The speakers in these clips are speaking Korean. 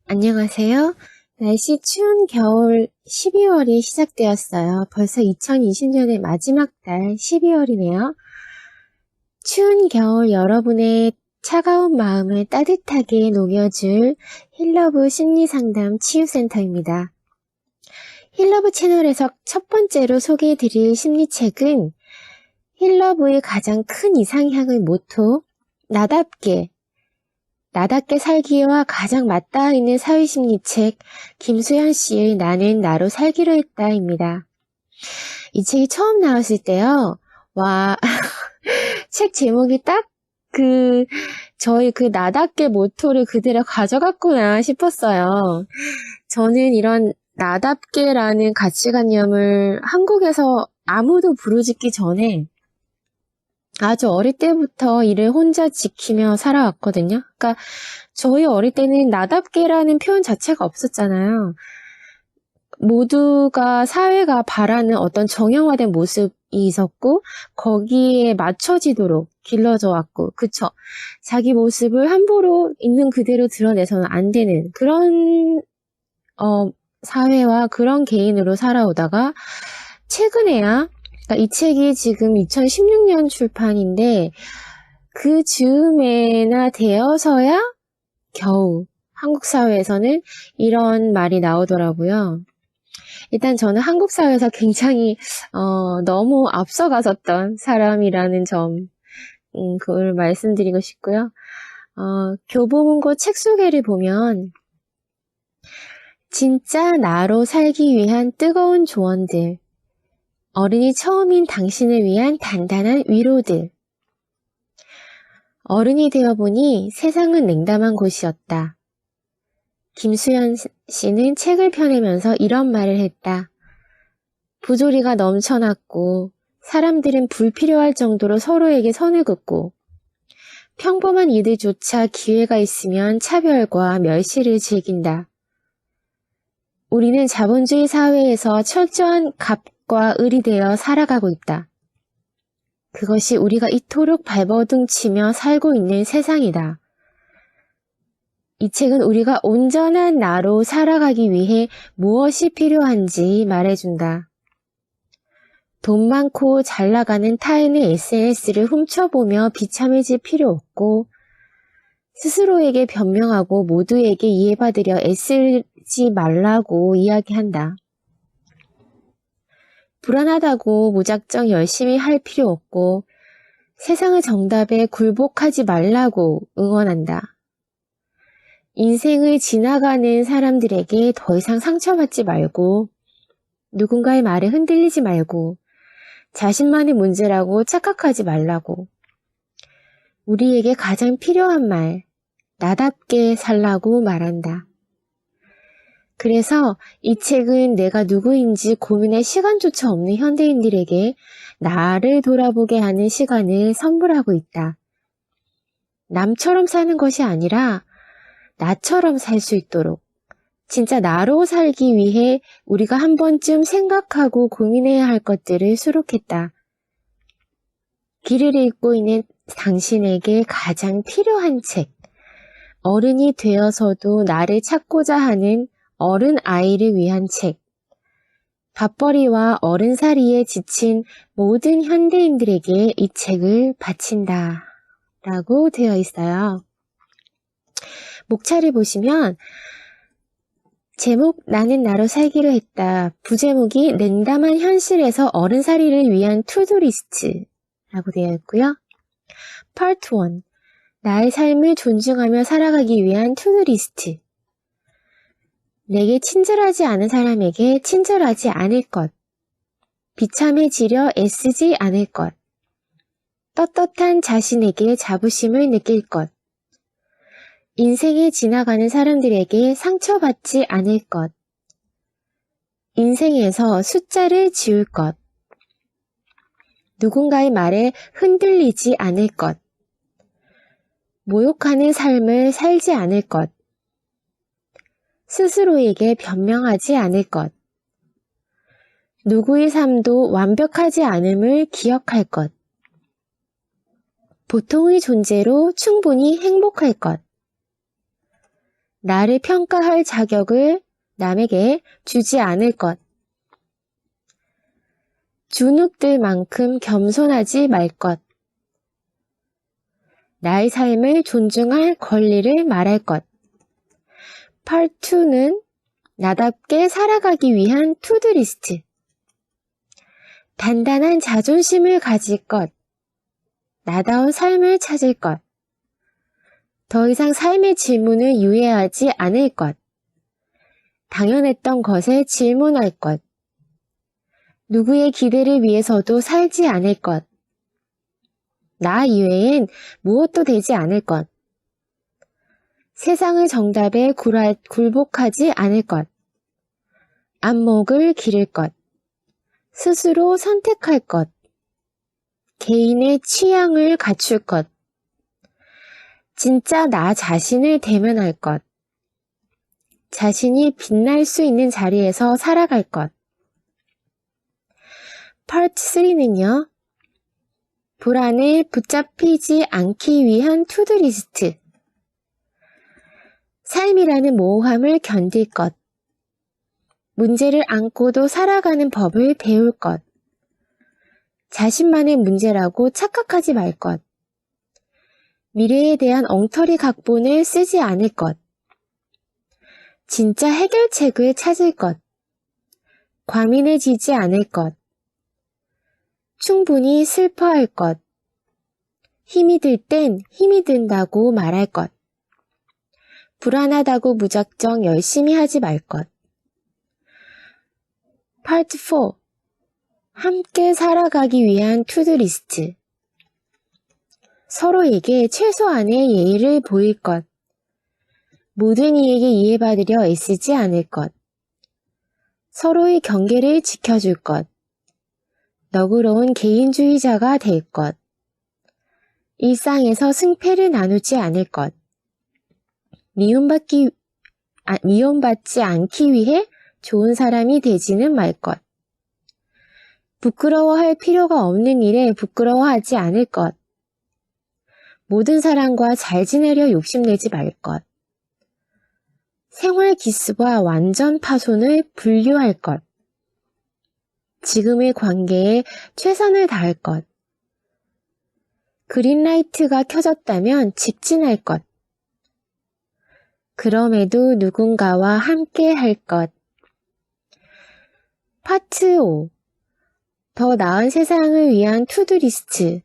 안녕하세요. 날씨 추운 겨울 12월이 시작되었어요. 벌써 2020년의 마지막 달 12월이네요. 추운 겨울 여러분의 차가운 마음을 따뜻하게 녹여줄 힐러브 심리상담 치유센터입니다. 힐러브 채널에서 첫 번째로 소개해드릴 심리책은 힐러브의 가장 큰 이상향의 모토, 나답게 살기와 가장 맞닿아 있는 사회심리책 김수현 씨의 나는 나로 살기로 했다입니다. 이 책이 처음 나왔을 때요. 와, 책 제목이 딱 저희 나답게 모토를 그대로 가져갔구나 싶었어요. 저는 이런 나답게라는 가치관념을 한국에서 아무도 부르짖기 전에 아주 어릴 때부터 이를 혼자 지키며 살아왔거든요. 그러니까 저희 어릴 때는 나답게라는 표현 자체가 없었잖아요. 모두가 사회가 바라는 어떤 정형화된 모습이 있었고 거기에 맞춰지도록 길러져 왔고, 그쵸? 자기 모습을 함부로 있는 그대로 드러내서는 안 되는 그런 사회와 그런 개인으로 살아오다가 최근에야, 그러니까 이 책이 지금 2016년 출판인데 그 즈음에나 되어서야 겨우 한국 사회에서는 이런 말이 나오더라고요. 일단 저는 한국 사회에서 굉장히 너무 앞서갔었던 사람이라는 점, 그걸 말씀드리고 싶고요. 교보문고 책 소개를 보면 진짜 나로 살기 위한 뜨거운 조언들, 어른이 처음인 당신을 위한 단단한 위로들. 어른이 되어보니 세상은 냉담한 곳이었다. 김수현 씨는 책을 펴내면서 이런 말을 했다. 부조리가 넘쳐났고 사람들은 불필요할 정도로 서로에게 선을 긋고 평범한 이들조차 기회가 있으면 차별과 멸시를 즐긴다. 우리는 자본주의 사회에서 철저한 갑과 을이 되어 살아가고 있다. 그것이 우리가 이토록 발버둥치며 살고 있는 세상이다. 이 책은 우리가 온전한 나로 살아가기 위해 무엇이 필요한지 말해준다. 돈 많고 잘 나가는 타인의 SNS를 훔쳐보며 비참해질 필요 없고 스스로에게 변명하고 모두에게 이해받으려 애쓰지 말라고 이야기한다. 불안하다고 무작정 열심히 할 필요 없고 세상의 정답에 굴복하지 말라고 응원한다. 인생을 지나가는 사람들에게 더 이상 상처받지 말고 누군가의 말에 흔들리지 말고 자신만의 문제라고 착각하지 말라고. 우리에게 가장 필요한 말, 나답게 살라고 말한다. 그래서 이 책은 내가 누구인지 고민할 시간조차 없는 현대인들에게 나를 돌아보게 하는 시간을 선물하고 있다. 남처럼 사는 것이 아니라 나처럼 살 수 있도록, 진짜 나로 살기 위해 우리가 한 번쯤 생각하고 고민해야 할 것들을 수록했다. 길을 잃고 있는 당신에게 가장 필요한 책, 어른이 되어서도 나를 찾고자 하는 어른 아이를 위한 책, 밥벌이와 어른살이에 지친 모든 현대인들에게 이 책을 바친다 라고 되어 있어요. 목차를 보시면 제목 나는 나로 살기로 했다. 부제목이 냉담한 현실에서 어른살이를 위한 투두리스트 라고 되어 있고요. 파트 1 나의 삶을 존중하며 살아가기 위한 투두리스트. 내게 친절하지 않은 사람에게 친절하지 않을 것. 비참해지려 애쓰지 않을 것. 떳떳한 자신에게 자부심을 느낄 것. 인생에 지나가는 사람들에게 상처받지 않을 것. 인생에서 숫자를 지울 것. 누군가의 말에 흔들리지 않을 것. 모욕하는 삶을 살지 않을 것. 스스로에게 변명하지 않을 것. 누구의 삶도 완벽하지 않음을 기억할 것. 보통의 존재로 충분히 행복할 것. 나를 평가할 자격을 남에게 주지 않을 것. 주눅들만큼 겸손하지 말 것. 나의 삶을 존중할 권리를 말할 것. Part 2는 나답게 살아가기 위한 투두리스트. 단단한 자존심을 가질 것. 나다운 삶을 찾을 것. 더 이상 삶의 질문을 유예하지 않을 것. 당연했던 것에 질문할 것. 누구의 기대를 위해서도 살지 않을 것. 나 이외엔 무엇도 되지 않을 것. 세상의 정답에 굴복하지 않을 것. 안목을 기를 것. 스스로 선택할 것. 개인의 취향을 갖출 것. 진짜 나 자신을 대면할 것. 자신이 빛날 수 있는 자리에서 살아갈 것. Part 3는요. 불안에 붙잡히지 않기 위한 투두리스트. 삶이라는 모호함을 견딜 것. 문제를 안고도 살아가는 법을 배울 것. 자신만의 문제라고 착각하지 말 것. 미래에 대한 엉터리 각본을 쓰지 않을 것. 진짜 해결책을 찾을 것. 과민해지지 않을 것. 충분히 슬퍼할 것. 힘이 들 땐 힘이 든다고 말할 것. 불안하다고 무작정 열심히 하지 말 것. Part 4. 함께 살아가기 위한 투두리스트. 서로에게 최소한의 예의를 보일 것. 모든 이에게 이해받으려 애쓰지 않을 것. 서로의 경계를 지켜줄 것. 너그러운 개인주의자가 될 것. 일상에서 승패를 나누지 않을 것. 미움받지 않기 위해 좋은 사람이 되지는 말 것. 부끄러워할 필요가 없는 일에 부끄러워하지 않을 것. 모든 사람과 잘 지내려 욕심내지 말 것. 생활 기습과 완전 파손을 분류할 것. 지금의 관계에 최선을 다할 것. 그린라이트가 켜졌다면 직진할 것. 그럼에도 누군가와 함께 할 것. 파트 5. 더 나은 세상을 위한 투두리스트.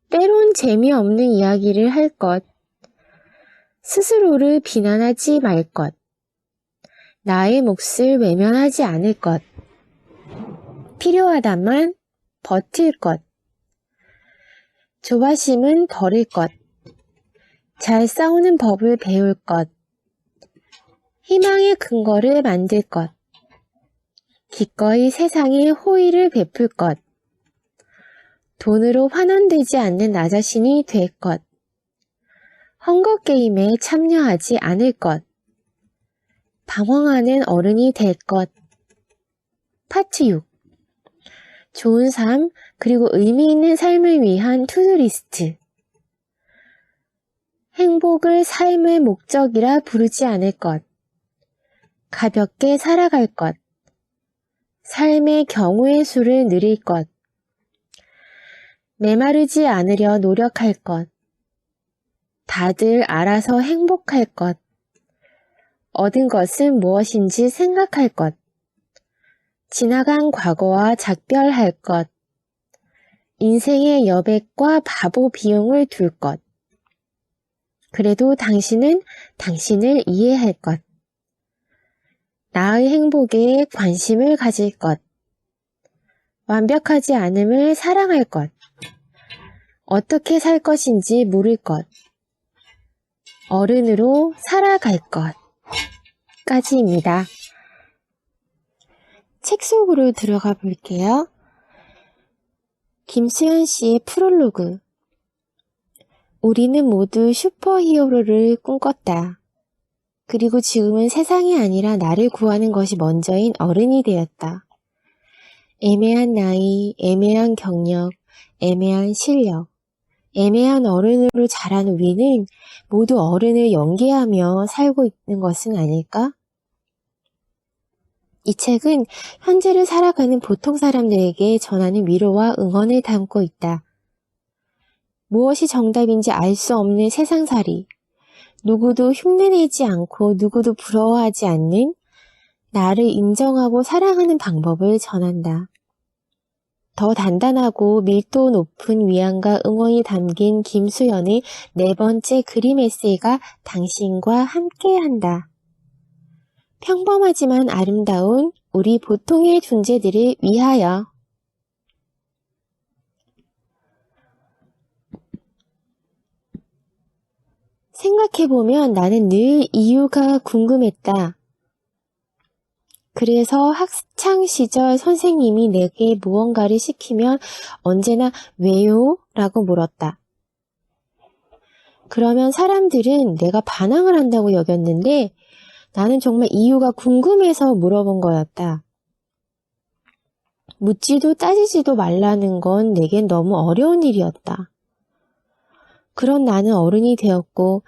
때론 재미없는 이야기를 할 것. 스스로를 비난하지 말 것. 나의 몫을 외면하지 않을 것. 필요하다만 버틸 것. 조바심은 버릴 것. 잘 싸우는 법을 배울 것. 희망의 근거를 만들 것. 기꺼이 세상에 호의를 베풀 것. 돈으로 환원되지 않는 나 자신이 될 것. 헝거게임에 참여하지 않을 것. 방황하는 어른이 될 것. 파트 6. 좋은 삶, 그리고 의미 있는 삶을 위한 투두리스트. 행복을 삶의 목적이라 부르지 않을 것. 가볍게 살아갈 것. 삶의 경우의 수를 늘릴 것. 메마르지 않으려 노력할 것. 다들 알아서 행복할 것. 얻은 것은 무엇인지 생각할 것. 지나간 과거와 작별할 것. 인생의 여백과 바보 비용을 둘 것. 그래도 당신은 당신을 이해할 것. 나의 행복에 관심을 가질 것. 완벽하지 않음을 사랑할 것. 어떻게 살 것인지 물을 것. 어른으로 살아갈 것. 까지입니다. 책 속으로 들어가 볼게요. 김수현 씨의 프롤로그. 우리는 모두 슈퍼히어로를 꿈꿨다. 그리고 지금은 세상이 아니라 나를 구하는 것이 먼저인 어른이 되었다. 애매한 나이, 애매한 경력, 애매한 실력. 애매한 어른으로 자란 우리는 모두 어른을 연기하며 살고 있는 것은 아닐까? 이 책은 현재를 살아가는 보통 사람들에게 전하는 위로와 응원을 담고 있다. 무엇이 정답인지 알 수 없는 세상살이, 누구도 흉내내지 않고 누구도 부러워하지 않는 나를 인정하고 사랑하는 방법을 전한다. 더 단단하고 밀도 높은 위안과 응원이 담긴 김수연의 4번째 그림 에세이가 당신과 함께한다. 평범하지만 아름다운 우리 보통의 존재들을 위하여. 생각해보면 나는 늘 이유가 궁금했다. 그래서 학창시절 선생님이 내게 무언가를 시키면 언제나 왜요? 라고 물었다. 그러면 사람들은 내가 반항을 한다고 여겼는데 나는 정말 이유가 궁금해서 물어본 거였다. 묻지도 따지지도 말라는 건 내겐 너무 어려운 일이었다. 그런 나는 어른이 되었고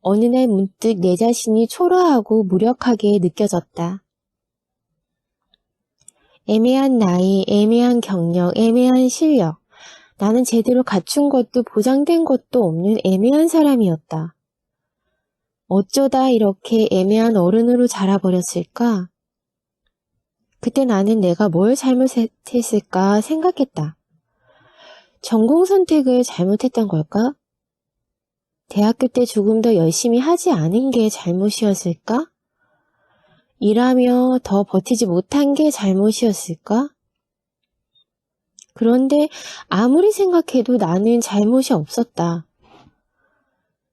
어느 날 문득 내 자신이 초라하고 무력하게 느껴졌다. 애매한 나이, 애매한 경력, 애매한 실력. 나는 제대로 갖춘 것도 보장된 것도 없는 애매한 사람이었다. 어쩌다 이렇게 애매한 어른으로 자라버렸을까? 그때 나는 내가 뭘 잘못했을까 생각했다. 전공 선택을 잘못했던 걸까? 대학교 때 조금 더 열심히 하지 않은 게 잘못이었을까? 일하며 더 버티지 못한 게 잘못이었을까? 그런데 아무리 생각해도 나는 잘못이 없었다.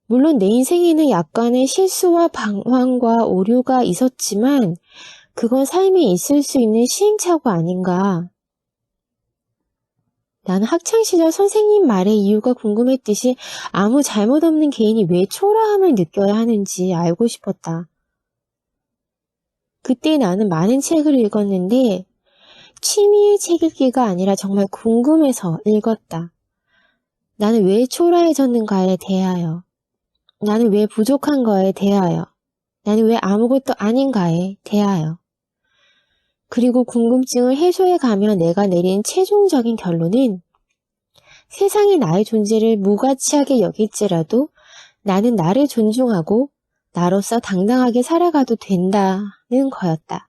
물론 내 인생에는 약간의 실수와 방황과 오류가 있었지만 그건 삶에 있을 수 있는 시행착오 아닌가. 나는 학창시절 선생님 말의 이유가 궁금했듯이 아무 잘못 없는 개인이 왜 초라함을 느껴야 하는지 알고 싶었다. 그때 나는 많은 책을 읽었는데 취미의 책 읽기가 아니라 정말 궁금해서 읽었다. 나는 왜 초라해졌는가에 대하여, 나는 왜 부족한가에 대하여, 나는 왜 아무것도 아닌가에 대하여. 그리고 궁금증을 해소해가며 내가 내린 최종적인 결론은 세상이 나의 존재를 무가치하게 여길지라도 나는 나를 존중하고 나로서 당당하게 살아가도 된다는 거였다.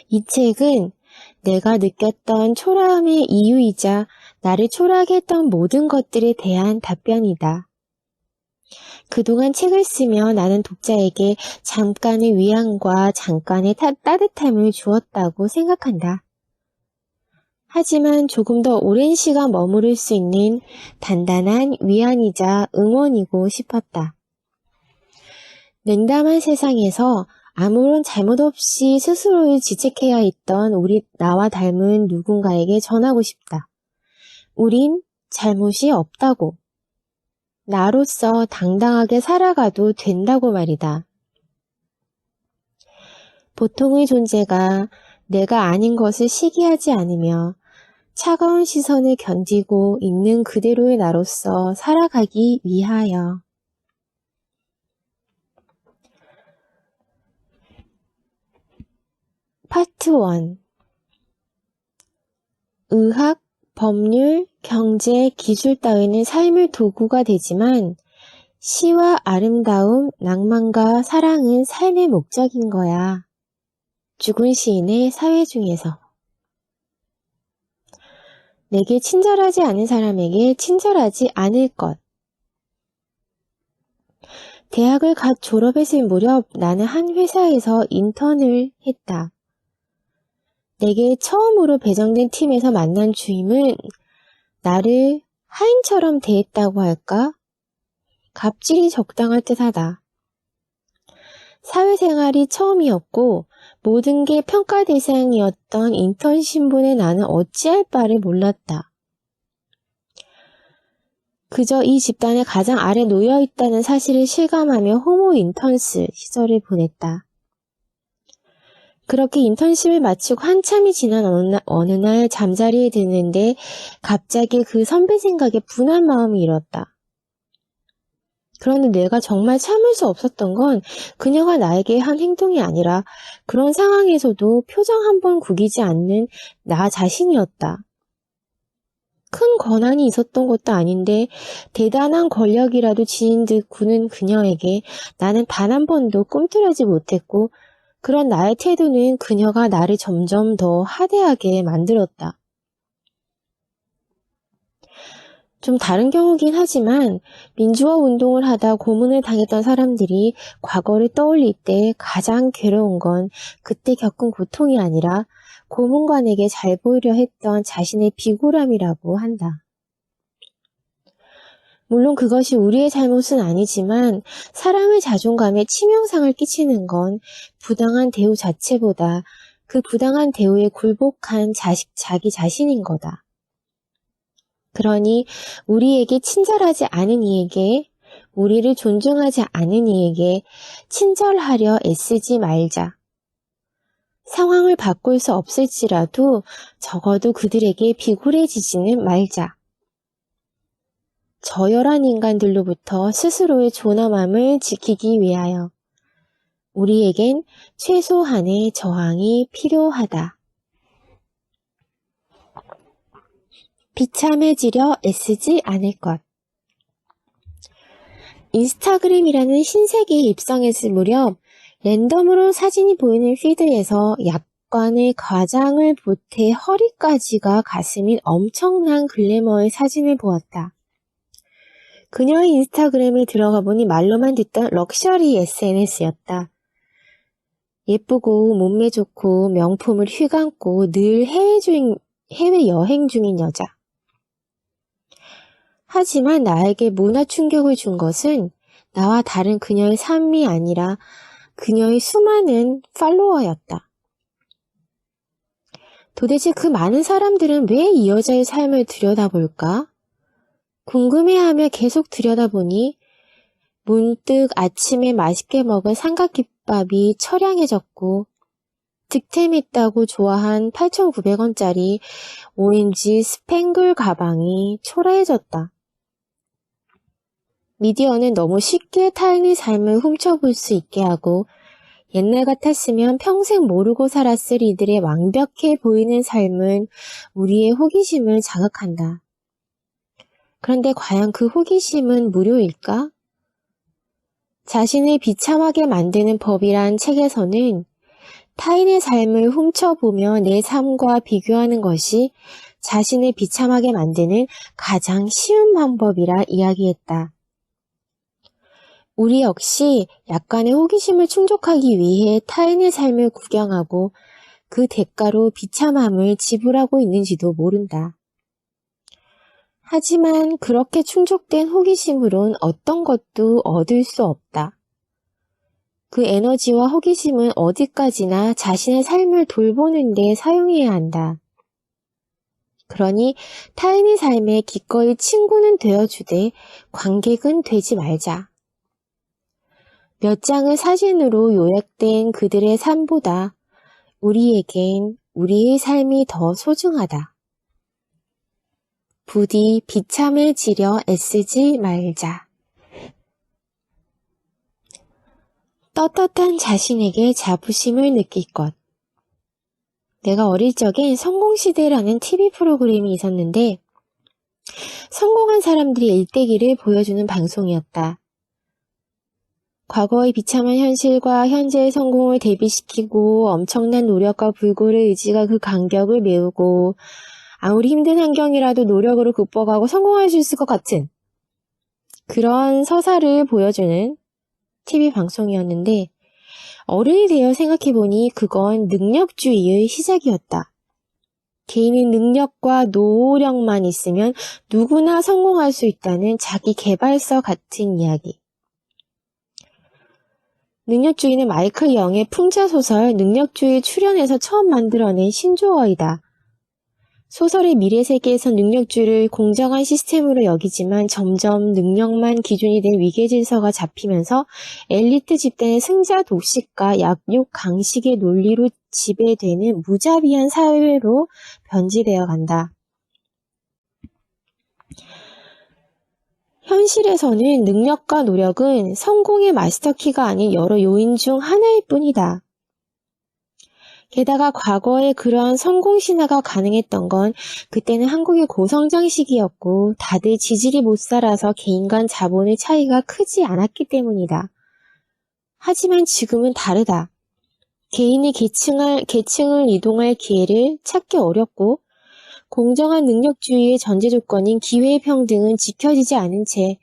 이 책은 내가 느꼈던 초라함의 이유이자 나를 초라하게 했던 모든 것들에 대한 답변이다. 그동안 책을 쓰며 나는 독자에게 잠깐의 위안과 잠깐의 따뜻함을 주었다고 생각한다. 하지만 조금 더 오랜 시간 머무를 수 있는 단단한 위안이자 응원이고 싶었다. 냉담한 세상에서 아무런 잘못 없이 스스로를 지책해야 했던 나와 닮은 누군가에게 전하고 싶다. 우린 잘못이 없다고. 나로서 당당하게 살아가도 된다고 말이다. 보통의 존재가 내가 아닌 것을 시기하지 않으며 차가운 시선을 견디고 있는 그대로의 나로서 살아가기 위하여. 파트 1. 의학, 법률, 경제, 기술 따위는 삶의 도구가 되지만 시와 아름다움, 낭만과 사랑은 삶의 목적인 거야. 죽은 시인의 사회 중에서. 내게 친절하지 않은 사람에게 친절하지 않을 것. 대학을 갓 졸업했을 무렵 나는 한 회사에서 인턴을 했다. 내게 처음으로 배정된 팀에서 만난 주임은 나를 하인처럼 대했다고 할까? 갑질이 적당할 듯하다. 사회생활이 처음이었고 모든 게 평가 대상이었던 인턴 신분에 나는 어찌할 바를 몰랐다. 그저 이 집단의 가장 아래 놓여있다는 사실을 실감하며 호모 인턴스 시절을 보냈다. 그렇게 인턴십을 마치고 한참이 지난 어느 날 잠자리에 드는데 갑자기 그 선배 생각에 분한 마음이 일었다. 그런데 내가 정말 참을 수 없었던 건 그녀가 나에게 한 행동이 아니라 그런 상황에서도 표정 한 번 구기지 않는 나 자신이었다. 큰 권한이 있었던 것도 아닌데 대단한 권력이라도 지닌 듯 구는 그녀에게 나는 단 한 번도 꿈틀하지 못했고 그런 나의 태도는 그녀가 나를 점점 더 하대하게 만들었다. 좀 다른 경우긴 하지만 민주화 운동을 하다 고문을 당했던 사람들이 과거를 떠올릴 때 가장 괴로운 건 그때 겪은 고통이 아니라 고문관에게 잘 보이려 했던 자신의 비굴함이라고 한다. 물론 그것이 우리의 잘못은 아니지만 사람의 자존감에 치명상을 끼치는 건 부당한 대우 자체보다 그 부당한 대우에 굴복한 자기 자신인 거다. 그러니 우리에게 친절하지 않은 이에게, 우리를 존중하지 않은 이에게 친절하려 애쓰지 말자. 상황을 바꿀 수 없을지라도 적어도 그들에게 비굴해지지는 말자. 저열한 인간들로부터 스스로의 존엄함을 지키기 위하여 우리에겐 최소한의 저항이 필요하다. 비참해지려 애쓰지 않을 것. 인스타그램이라는 신세계에 입성했을 무렵 랜덤으로 사진이 보이는 피드에서 약간의 과장을 보태 허리까지가 가슴인 엄청난 글래머의 사진을 보았다. 그녀의 인스타그램에 들어가 보니 말로만 듣던 럭셔리 SNS였다. 예쁘고 몸매 좋고 명품을 휘감고 늘 해외여행 중인 여자. 하지만 나에게 문화 충격을 준 것은 나와 다른 그녀의 삶이 아니라 그녀의 수많은 팔로워였다. 도대체 그 많은 사람들은 왜 이 여자의 삶을 들여다볼까? 궁금해하며 계속 들여다보니 문득 아침에 맛있게 먹은 삼각김밥이 처량해졌고 득템했다고 좋아한 8,900원짜리 오렌지 스팽글 가방이 초라해졌다. 미디어는 너무 쉽게 타인의 삶을 훔쳐볼 수 있게 하고 옛날 같았으면 평생 모르고 살았을 이들의 완벽해 보이는 삶은 우리의 호기심을 자극한다. 그런데 과연 그 호기심은 무료일까? 자신을 비참하게 만드는 법이란 책에서는 타인의 삶을 훔쳐보며 내 삶과 비교하는 것이 자신을 비참하게 만드는 가장 쉬운 방법이라 이야기했다. 우리 역시 약간의 호기심을 충족하기 위해 타인의 삶을 구경하고 그 대가로 비참함을 지불하고 있는지도 모른다. 하지만 그렇게 충족된 호기심으론 어떤 것도 얻을 수 없다. 그 에너지와 호기심은 어디까지나 자신의 삶을 돌보는 데 사용해야 한다. 그러니 타인의 삶에 기꺼이 친구는 되어주되 관객은 되지 말자. 몇 장의 사진으로 요약된 그들의 삶보다 우리에겐 우리의 삶이 더 소중하다. 부디 비참해지려 애쓰지 말자. 떳떳한 자신에게 자부심을 느낄 것. 내가 어릴 적엔 성공시대라는 TV 프로그램이 있었는데 성공한 사람들이 일대기를 보여주는 방송이었다. 과거의 비참한 현실과 현재의 성공을 대비시키고 엄청난 노력과 불굴의 의지가 그 간격을 메우고 아무리 힘든 환경이라도 노력으로 극복하고 성공할 수 있을 것 같은 그런 서사를 보여주는 TV 방송이었는데 어른이 되어 생각해보니 그건 능력주의의 시작이었다. 개인의 능력과 노력만 있으면 누구나 성공할 수 있다는 자기 개발서 같은 이야기. 능력주의는 마이클 영의 풍자소설 능력주의 출현에서 처음 만들어낸 신조어이다. 소설의 미래 세계에서 능력주를 공정한 시스템으로 여기지만 점점 능력만 기준이 된 위계 질서가 잡히면서 엘리트 집단의 승자 독식과 약육 강식의 논리로 지배되는 무자비한 사회로 변질되어 간다. 현실에서는 능력과 노력은 성공의 마스터키가 아닌 여러 요인 중 하나일 뿐이다. 게다가 과거에 그러한 성공 신화가 가능했던 건 그때는 한국의 고성장 시기였고 다들 지질이 못 살아서 개인 간 자본의 차이가 크지 않았기 때문이다. 하지만 지금은 다르다. 개인이 계층을 이동할 기회를 찾기 어렵고 공정한 능력주의의 전제 조건인 기회평등은 지켜지지 않은 채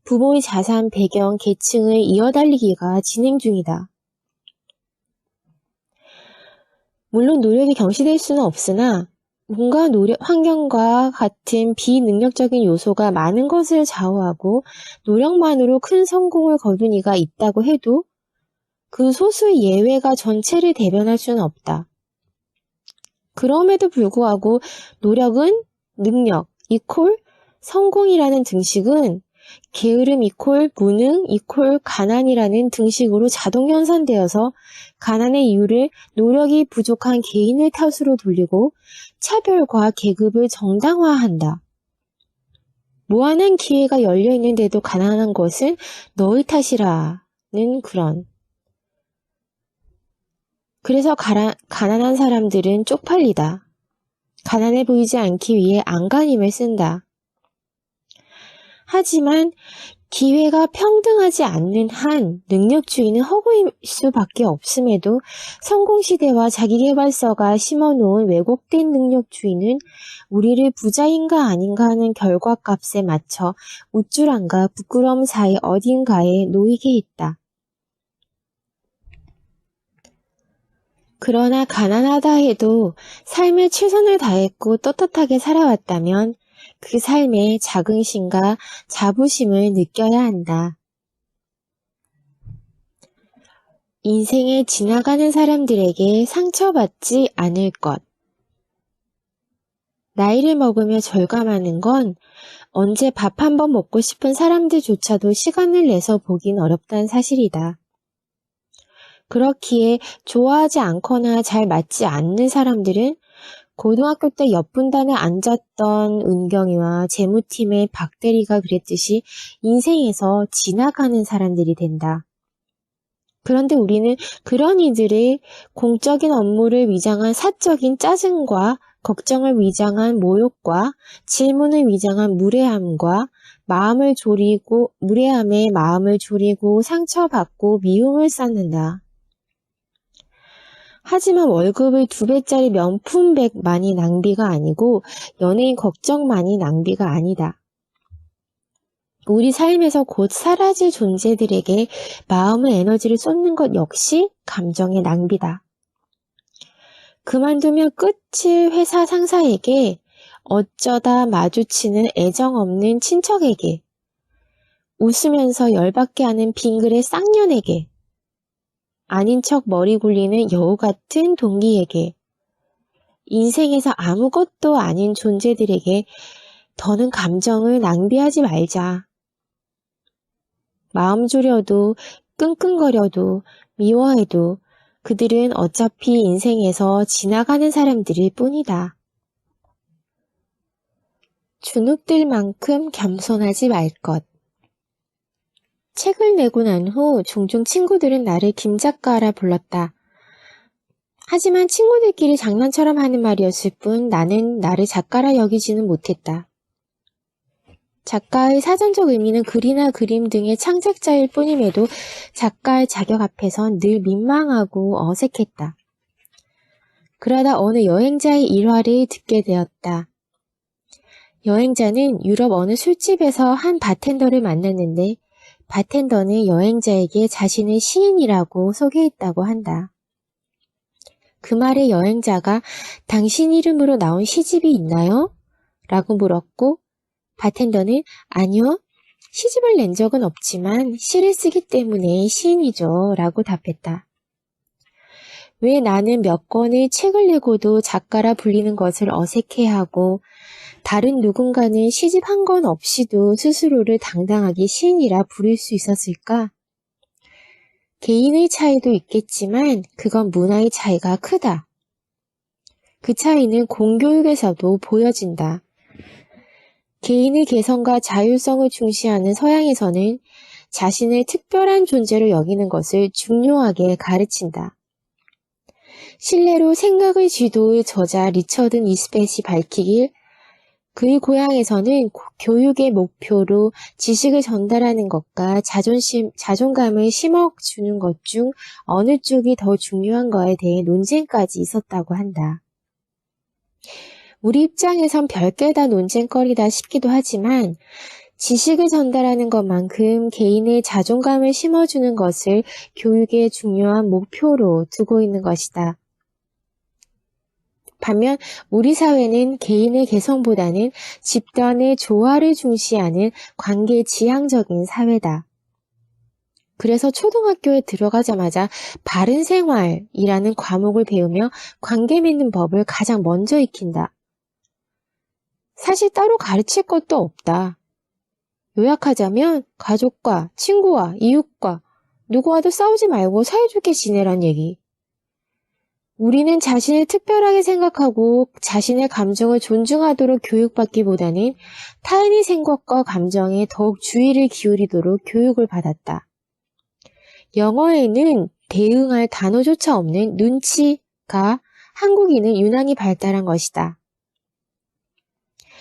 부모의 자산, 배경, 계층을 이어달리기가 진행 중이다. 물론 노력이 경시될 수는 없으나 뭔가 환경과 같은 비능력적인 요소가 많은 것을 좌우하고 노력만으로 큰 성공을 거둔 이가 있다고 해도 그 소수의 예외가 전체를 대변할 수는 없다. 그럼에도 불구하고 노력은 능력 이퀄 성공이라는 등식은 게으름 이퀄 무능 이퀄 가난이라는 등식으로 자동 연산되어서 가난의 이유를 노력이 부족한 개인의 탓으로 돌리고 차별과 계급을 정당화한다. 무한한 기회가 열려 있는데도 가난한 것은 너의 탓이라는 그런. 그래서 가난한 사람들은 쪽팔리다. 가난해 보이지 않기 위해 안간힘을 쓴다. 하지만 기회가 평등하지 않는 한 능력주의는 허구일 수밖에 없음에도 성공시대와 자기계발서가 심어놓은 왜곡된 능력주의는 우리를 부자인가 아닌가 하는 결과값에 맞춰 우쭐함과 부끄러움 사이 어딘가에 놓이게 있다. 그러나 가난하다 해도 삶에 최선을 다했고 떳떳하게 살아왔다면 그 삶에 자긍심과 자부심을 느껴야 한다. 인생에 지나가는 사람들에게 상처받지 않을 것. 나이를 먹으며 절감하는 건 언제 밥 한 번 먹고 싶은 사람들조차도 시간을 내서 보긴 어렵다는 사실이다. 그렇기에 좋아하지 않거나 잘 맞지 않는 사람들은 고등학교 때 옆 분단에 앉았던 은경이와 재무팀의 박대리가 그랬듯이 인생에서 지나가는 사람들이 된다. 그런데 우리는 그런 이들의 공적인 업무를 위장한 사적인 짜증과 걱정을 위장한 모욕과 질문을 위장한 무례함과 무례함에 마음을 졸이고 상처받고 미움을 쌓는다. 하지만 월급을 2배짜리 명품백만이 낭비가 아니고 연예인 걱정만이 낭비가 아니다. 우리 삶에서 곧 사라질 존재들에게 마음의 에너지를 쏟는 것 역시 감정의 낭비다. 그만두면 끝일 회사 상사에게 어쩌다 마주치는 애정 없는 친척에게 웃으면서 열받게 하는 빙글의 쌍년에게 아닌 척 머리 굴리는 여우 같은 동기에게 인생에서 아무것도 아닌 존재들에게 더는 감정을 낭비하지 말자. 마음 졸여도 끙끙거려도 미워해도 그들은 어차피 인생에서 지나가는 사람들일 뿐이다. 주눅들만큼 겸손하지 말 것. 책을 내고 난 후 종종 친구들은 나를 김작가라 불렀다. 하지만 친구들끼리 장난처럼 하는 말이었을 뿐 나는 나를 작가라 여기지는 못했다. 작가의 사전적 의미는 글이나 그림 등의 창작자일 뿐임에도 작가의 자격 앞에선 늘 민망하고 어색했다. 그러다 어느 여행자의 일화를 듣게 되었다. 여행자는 유럽 어느 술집에서 한 바텐더를 만났는데 바텐더는 여행자에게 자신을 시인이라고 소개했다고 한다. 그 말에 여행자가 당신 이름으로 나온 시집이 있나요? 라고 물었고 바텐더는 아니요, 시집을 낸 적은 없지만 시를 쓰기 때문에 시인이죠 라고 답했다. 왜 나는 몇 권의 책을 내고도 작가라 불리는 것을 어색해하고 다른 누군가는 시집 한 권 없이도 스스로를 당당하게 시인이라 부를 수 있었을까? 개인의 차이도 있겠지만 그건 문화의 차이가 크다. 그 차이는 공교육에서도 보여진다. 개인의 개성과 자율성을 중시하는 서양에서는 자신을 특별한 존재로 여기는 것을 중요하게 가르친다. 실례로 생각의 지도의 저자 리처드 니스벳이 밝히길 그의 고향에서는 교육의 목표로 지식을 전달하는 것과 자존감을 심어주는 것 중 어느 쪽이 더 중요한 거에 대해 논쟁까지 있었다고 한다. 우리 입장에선 별게 다 논쟁거리다 싶기도 하지만 지식을 전달하는 것만큼 개인의 자존감을 심어주는 것을 교육의 중요한 목표로 두고 있는 것이다. 반면 우리 사회는 개인의 개성보다는 집단의 조화를 중시하는 관계 지향적인 사회다. 그래서 초등학교에 들어가자마자 바른 생활이라는 과목을 배우며 관계 맺는 법을 가장 먼저 익힌다. 사실 따로 가르칠 것도 없다. 요약하자면 가족과 친구와 이웃과 누구와도 싸우지 말고 사이좋게 지내란 얘기. 우리는 자신을 특별하게 생각하고 자신의 감정을 존중하도록 교육받기보다는 타인의 생각과 감정에 더욱 주의를 기울이도록 교육을 받았다. 영어에는 대응할 단어조차 없는 눈치가 한국인은 유난히 발달한 것이다.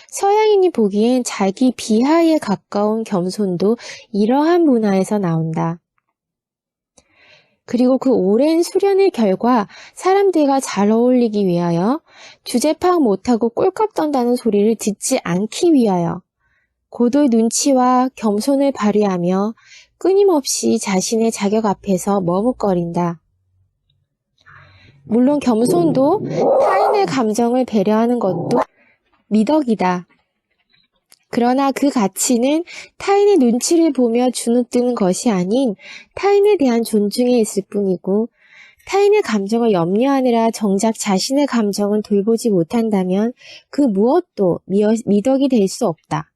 서양인이 보기엔 자기 비하에 가까운 겸손도 이러한 문화에서 나온다. 그리고 그 오랜 수련의 결과 사람들과 잘 어울리기 위하여 주제 파악 못하고 꼴값 떤다는 소리를 듣지 않기 위하여 고도의 눈치와 겸손을 발휘하며 끊임없이 자신의 자격 앞에서 머뭇거린다. 물론 겸손도 타인의 감정을 배려하는 것도 미덕이다. 그러나 그 가치는 타인의 눈치를 보며 주눅드는 것이 아닌 타인에 대한 존중에 있을 뿐이고 타인의 감정을 염려하느라 정작 자신의 감정은 돌보지 못한다면 그 무엇도 미덕이 될 수 없다.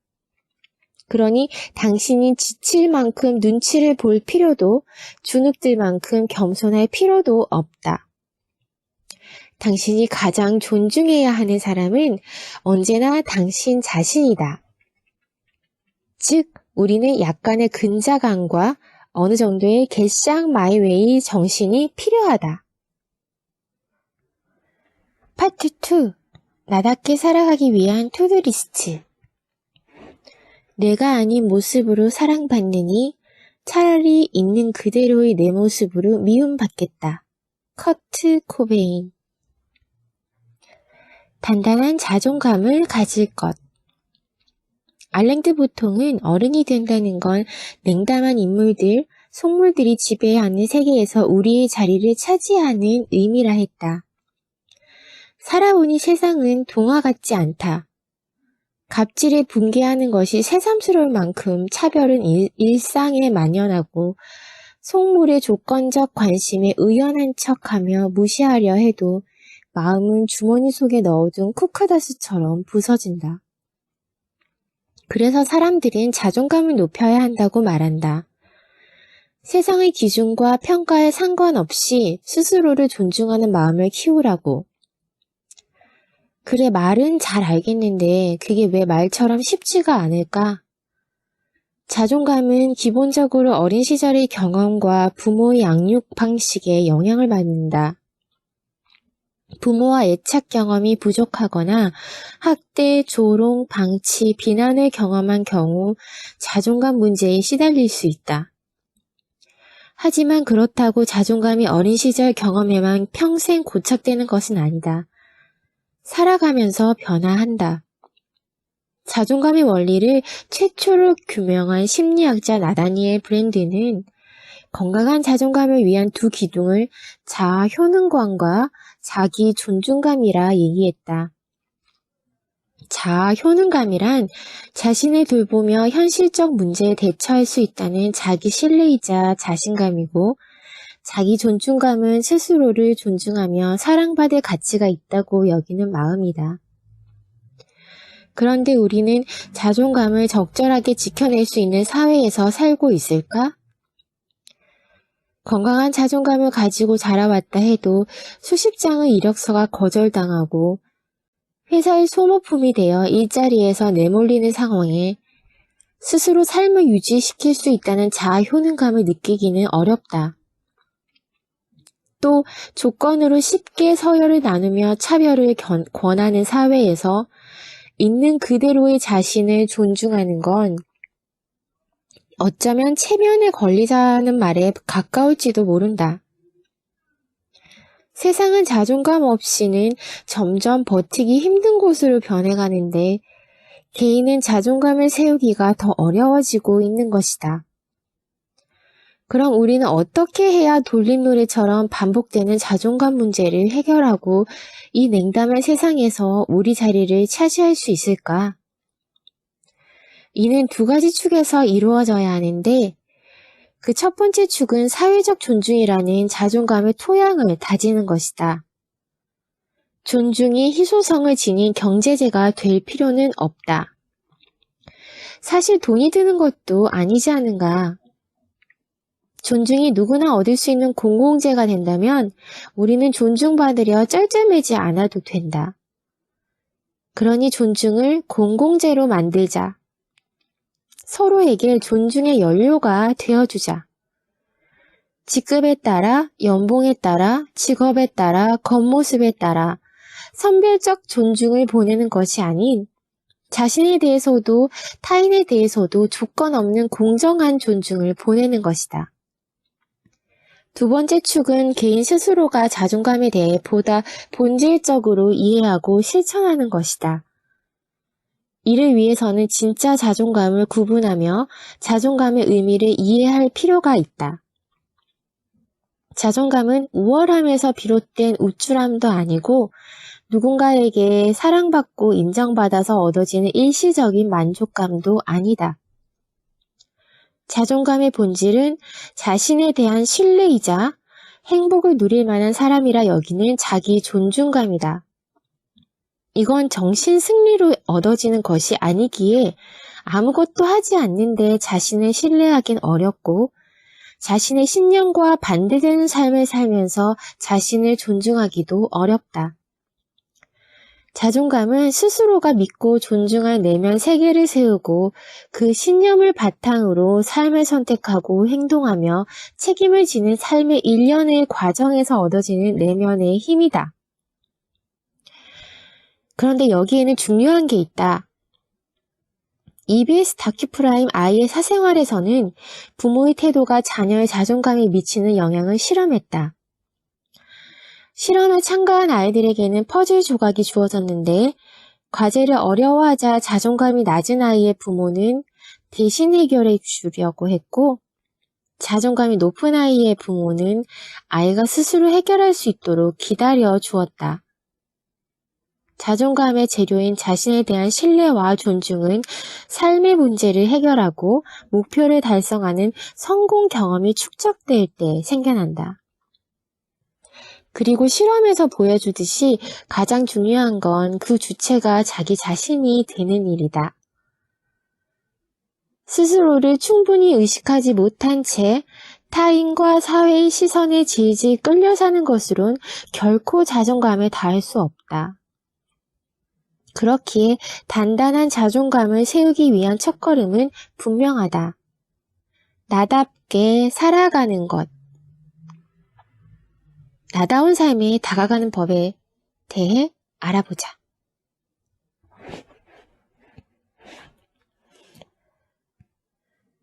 그러니 당신이 지칠 만큼 눈치를 볼 필요도 주눅들 만큼 겸손할 필요도 없다. 당신이 가장 존중해야 하는 사람은 언제나 당신 자신이다. 즉, 우리는 약간의 근자감과 어느 정도의 get my way 정신이 필요하다. 파트 2. 나답게 살아가기 위한 투두리스트. 내가 아닌 모습으로 사랑받느니 차라리 있는 그대로의 내 모습으로 미움받겠다. 커트 코베인. 단단한 자존감을 가질 것. 알랭드 보통은 어른이 된다는 건 냉담한 인물들, 속물들이 지배하는 세계에서 우리의 자리를 차지하는 의미라 했다. 살아보니 세상은 동화 같지 않다. 갑질에 분개하는 것이 새삼스러울 만큼 차별은 일상에 만연하고 속물의 조건적 관심에 의연한 척하며 무시하려 해도 마음은 주머니 속에 넣어둔 쿠크다스처럼 부서진다. 그래서 사람들은 자존감을 높여야 한다고 말한다. 세상의 기준과 평가에 상관없이 스스로를 존중하는 마음을 키우라고. 그래, 말은 잘 알겠는데 그게 왜 말처럼 쉽지가 않을까? 자존감은 기본적으로 어린 시절의 경험과 부모의 양육 방식에 영향을 받는다. 부모와 애착 경험이 부족하거나 학대, 조롱, 방치, 비난을 경험한 경우 자존감 문제에 시달릴 수 있다. 하지만 그렇다고 자존감이 어린 시절 경험에만 평생 고착되는 것은 아니다. 살아가면서 변화한다. 자존감의 원리를 최초로 규명한 심리학자 나다니엘 브랜드는 건강한 자존감을 위한 두 기둥을 자아 효능감과 자기 존중감이라 얘기했다. 자아 효능감이란 자신을 돌보며 현실적 문제에 대처할 수 있다는 자기 신뢰이자 자신감이고, 자기 존중감은 스스로를 존중하며 사랑받을 가치가 있다고 여기는 마음이다. 그런데 우리는 자존감을 적절하게 지켜낼 수 있는 사회에서 살고 있을까? 건강한 자존감을 가지고 자라왔다 해도 수십 장의 이력서가 거절당하고 회사의 소모품이 되어 일자리에서 내몰리는 상황에 스스로 삶을 유지시킬 수 있다는 자아 효능감을 느끼기는 어렵다. 또 조건으로 쉽게 서열을 나누며 차별을 권하는 사회에서 있는 그대로의 자신을 존중하는 건 어쩌면 체면에 걸리자는 말에 가까울지도 모른다. 세상은 자존감 없이는 점점 버티기 힘든 곳으로 변해가는데 개인은 자존감을 세우기가 더 어려워지고 있는 것이다. 그럼 우리는 어떻게 해야 돌림노래처럼 반복되는 자존감 문제를 해결하고 이 냉담한 세상에서 우리 자리를 차지할 수 있을까? 이는 두 가지 축에서 이루어져야 하는데 그 첫 번째 축은 사회적 존중이라는 자존감의 토양을 다지는 것이다. 존중이 희소성을 지닌 경제재가 될 필요는 없다. 사실 돈이 드는 것도 아니지 않은가. 존중이 누구나 얻을 수 있는 공공재가 된다면 우리는 존중받으려 쩔쩔매지 않아도 된다. 그러니 존중을 공공재로 만들자. 서로에게 존중의 연료가 되어주자. 직급에 따라, 연봉에 따라, 직업에 따라, 겉모습에 따라 선별적 존중을 보내는 것이 아닌 자신에 대해서도 타인에 대해서도 조건 없는 공정한 존중을 보내는 것이다. 두 번째 축은 개인 스스로가 자존감에 대해 보다 본질적으로 이해하고 실천하는 것이다. 이를 위해서는 진짜 자존감을 구분하며 자존감의 의미를 이해할 필요가 있다. 자존감은 우월함에서 비롯된 우쭐함도 아니고 누군가에게 사랑받고 인정받아서 얻어지는 일시적인 만족감도 아니다. 자존감의 본질은 자신에 대한 신뢰이자 행복을 누릴 만한 사람이라 여기는 자기 존중감이다. 이건 정신 승리로 얻어지는 것이 아니기에 아무것도 하지 않는데 자신을 신뢰하긴 어렵고 자신의 신념과 반대되는 삶을 살면서 자신을 존중하기도 어렵다. 자존감은 스스로가 믿고 존중할 내면 세계를 세우고 그 신념을 바탕으로 삶을 선택하고 행동하며 책임을 지는 삶의 일련의 과정에서 얻어지는 내면의 힘이다. 그런데 여기에는 중요한 게 있다. EBS 다큐프라임 아이의 사생활에서는 부모의 태도가 자녀의 자존감에 미치는 영향을 실험했다. 실험에 참가한 아이들에게는 퍼즐 조각이 주어졌는데 과제를 어려워하자 자존감이 낮은 아이의 부모는 대신 해결해 주려고 했고 자존감이 높은 아이의 부모는 아이가 스스로 해결할 수 있도록 기다려 주었다. 자존감의 재료인 자신에 대한 신뢰와 존중은 삶의 문제를 해결하고 목표를 달성하는 성공 경험이 축적될 때 생겨난다. 그리고 실험에서 보여주듯이 가장 중요한 건 그 주체가 자기 자신이 되는 일이다. 스스로를 충분히 의식하지 못한 채 타인과 사회의 시선에 질질 끌려 사는 것으론 결코 자존감에 닿을 수 없다. 그렇기에 단단한 자존감을 세우기 위한 첫걸음은 분명하다. 나답게 살아가는 것. 나다운 삶에 다가가는 법에 대해 알아보자.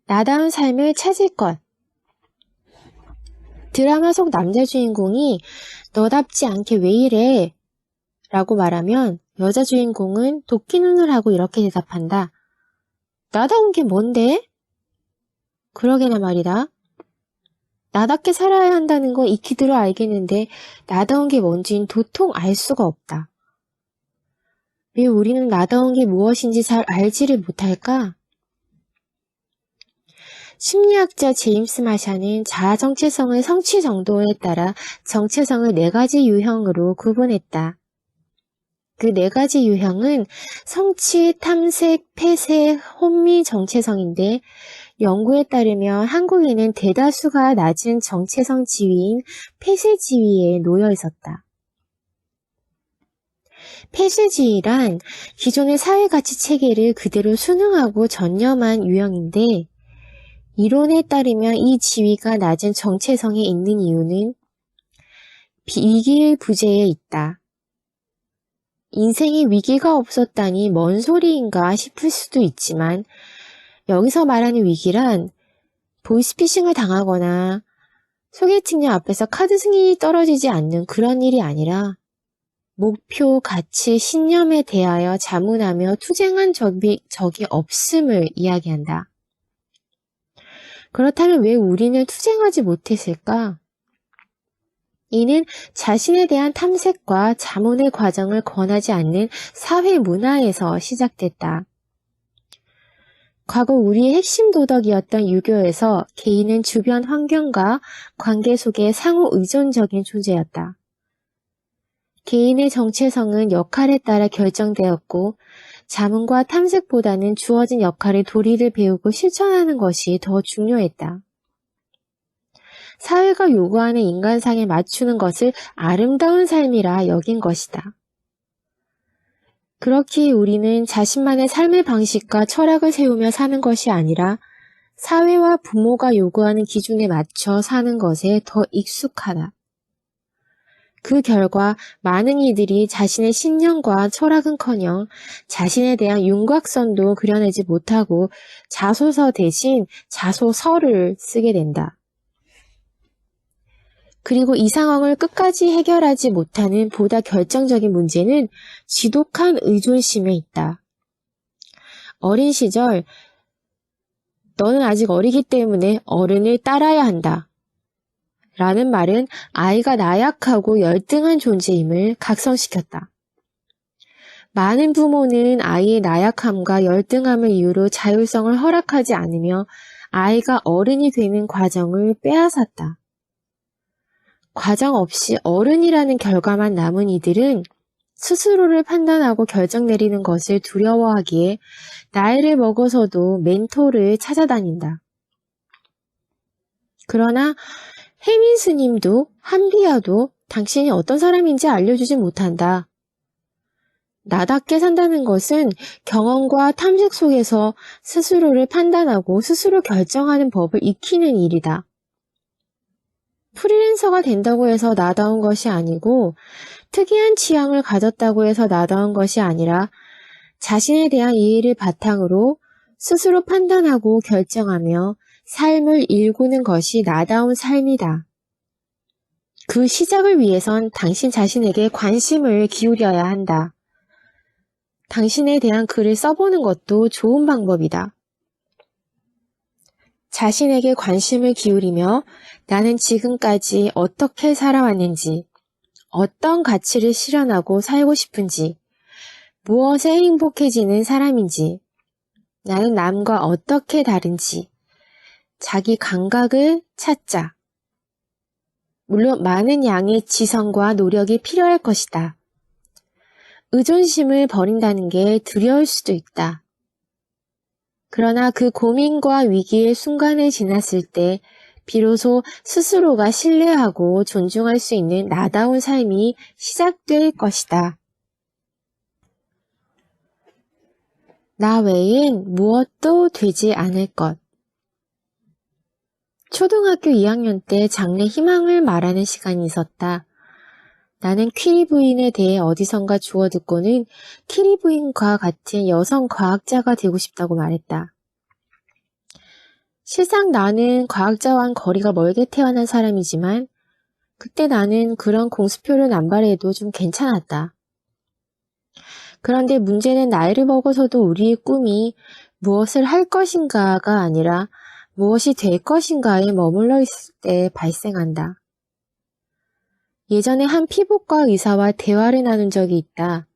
나다운 삶을 찾을 것. 드라마 속 남자 주인공이 너답지 않게 왜 이래? 라고 말하면 여자 주인공은 도끼 눈을 하고 이렇게 대답한다. 나다운 게 뭔데? 그러게나 말이다. 나답게 살아야 한다는 건 익히들어 알겠는데 나다운 게 뭔진 도통 알 수가 없다. 왜 우리는 나다운 게 무엇인지 잘 알지를 못할까? 심리학자 제임스 마샤는 자아 정체성의 성취 정도에 따라 정체성을 4가지 유형으로 구분했다. 그 4가지 유형은 성취, 탐색, 폐쇄, 혼미 정체성인데 연구에 따르면 한국인은 대다수가 낮은 정체성 지위인 폐쇄 지위에 놓여 있었다. 폐쇄주의란 기존의 사회가치 체계를 그대로 순응하고 전념한 유형인데 이론에 따르면 이 지위가 낮은 정체성에 있는 이유는 위기의 부재에 있다. 인생에 위기가 없었다니 뭔 소리인가 싶을 수도 있지만 여기서 말하는 위기란 보이스피싱을 당하거나 소개팅녀 앞에서 카드 승인이 떨어지지 않는 그런 일이 아니라 목표, 가치, 신념에 대하여 자문하며 투쟁한 적이 없음을 이야기한다. 그렇다면 왜 우리는 투쟁하지 못했을까? 이는 자신에 대한 탐색과 자문의 과정을 권하지 않는 사회 문화에서 시작됐다. 과거 우리의 핵심 도덕이었던 유교에서 개인은 주변 환경과 관계 속에 상호 의존적인 존재였다. 개인의 정체성은 역할에 따라 결정되었고 자문과 탐색보다는 주어진 역할의 도리를 배우고 실천하는 것이 더 중요했다. 사회가 요구하는 인간상에 맞추는 것을 아름다운 삶이라 여긴 것이다. 그렇기에 우리는 자신만의 삶의 방식과 철학을 세우며 사는 것이 아니라 사회와 부모가 요구하는 기준에 맞춰 사는 것에 더 익숙하다. 그 결과 많은 이들이 자신의 신념과 철학은커녕 자신에 대한 윤곽선도 그려내지 못하고 자소서 대신 자소서를 쓰게 된다. 그리고 이 상황을 끝까지 해결하지 못하는 보다 결정적인 문제는 지독한 의존심에 있다. 어린 시절, 너는 아직 어리기 때문에 어른을 따라야 한다. 라는 말은 아이가 나약하고 열등한 존재임을 각성시켰다. 많은 부모는 아이의 나약함과 열등함을 이유로 자율성을 허락하지 않으며 아이가 어른이 되는 과정을 빼앗았다. 과정 없이 어른이라는 결과만 남은 이들은 스스로를 판단하고 결정 내리는 것을 두려워하기에 나이를 먹어서도 멘토를 찾아다닌다. 그러나 혜민 스님도 한비야도 당신이 어떤 사람인지 알려주지 못한다. 나답게 산다는 것은 경험과 탐색 속에서 스스로를 판단하고 스스로 결정하는 법을 익히는 일이다. 프리랜서가 된다고 해서 나다운 것이 아니고 특이한 취향을 가졌다고 해서 나다운 것이 아니라 자신에 대한 이해를 바탕으로 스스로 판단하고 결정하며 삶을 일구는 것이 나다운 삶이다. 그 시작을 위해선 당신 자신에게 관심을 기울여야 한다. 당신에 대한 글을 써보는 것도 좋은 방법이다. 자신에게 관심을 기울이며 나는 지금까지 어떻게 살아왔는지, 어떤 가치를 실현하고 살고 싶은지, 무엇에 행복해지는 사람인지, 나는 남과 어떻게 다른지, 자기 감각을 찾자. 물론 많은 양의 지성과 노력이 필요할 것이다. 의존심을 버린다는 게 두려울 수도 있다. 그러나 그 고민과 위기의 순간을 지났을 때 비로소 스스로가 신뢰하고 존중할 수 있는 나다운 삶이 시작될 것이다. 나 외엔 무엇도 되지 않을 것. 초등학교 2학년 때 장래 희망을 말하는 시간이 있었다. 나는 퀴리 부인에 대해 어디선가 주워 듣고는 퀴리 부인과 같은 여성 과학자가 되고 싶다고 말했다. 실상 나는 과학자와는 거리가 멀게 태어난 사람이지만 그때 나는 그런 공수표를 남발해도 좀 괜찮았다. 그런데 문제는 나이를 먹어서도 우리의 꿈이 무엇을 할 것인가가 아니라 무엇이 될 것인가에 머물러 있을 때 발생한다. 예전에 한 피부과 의사와 대화를 나눈 적이 있다.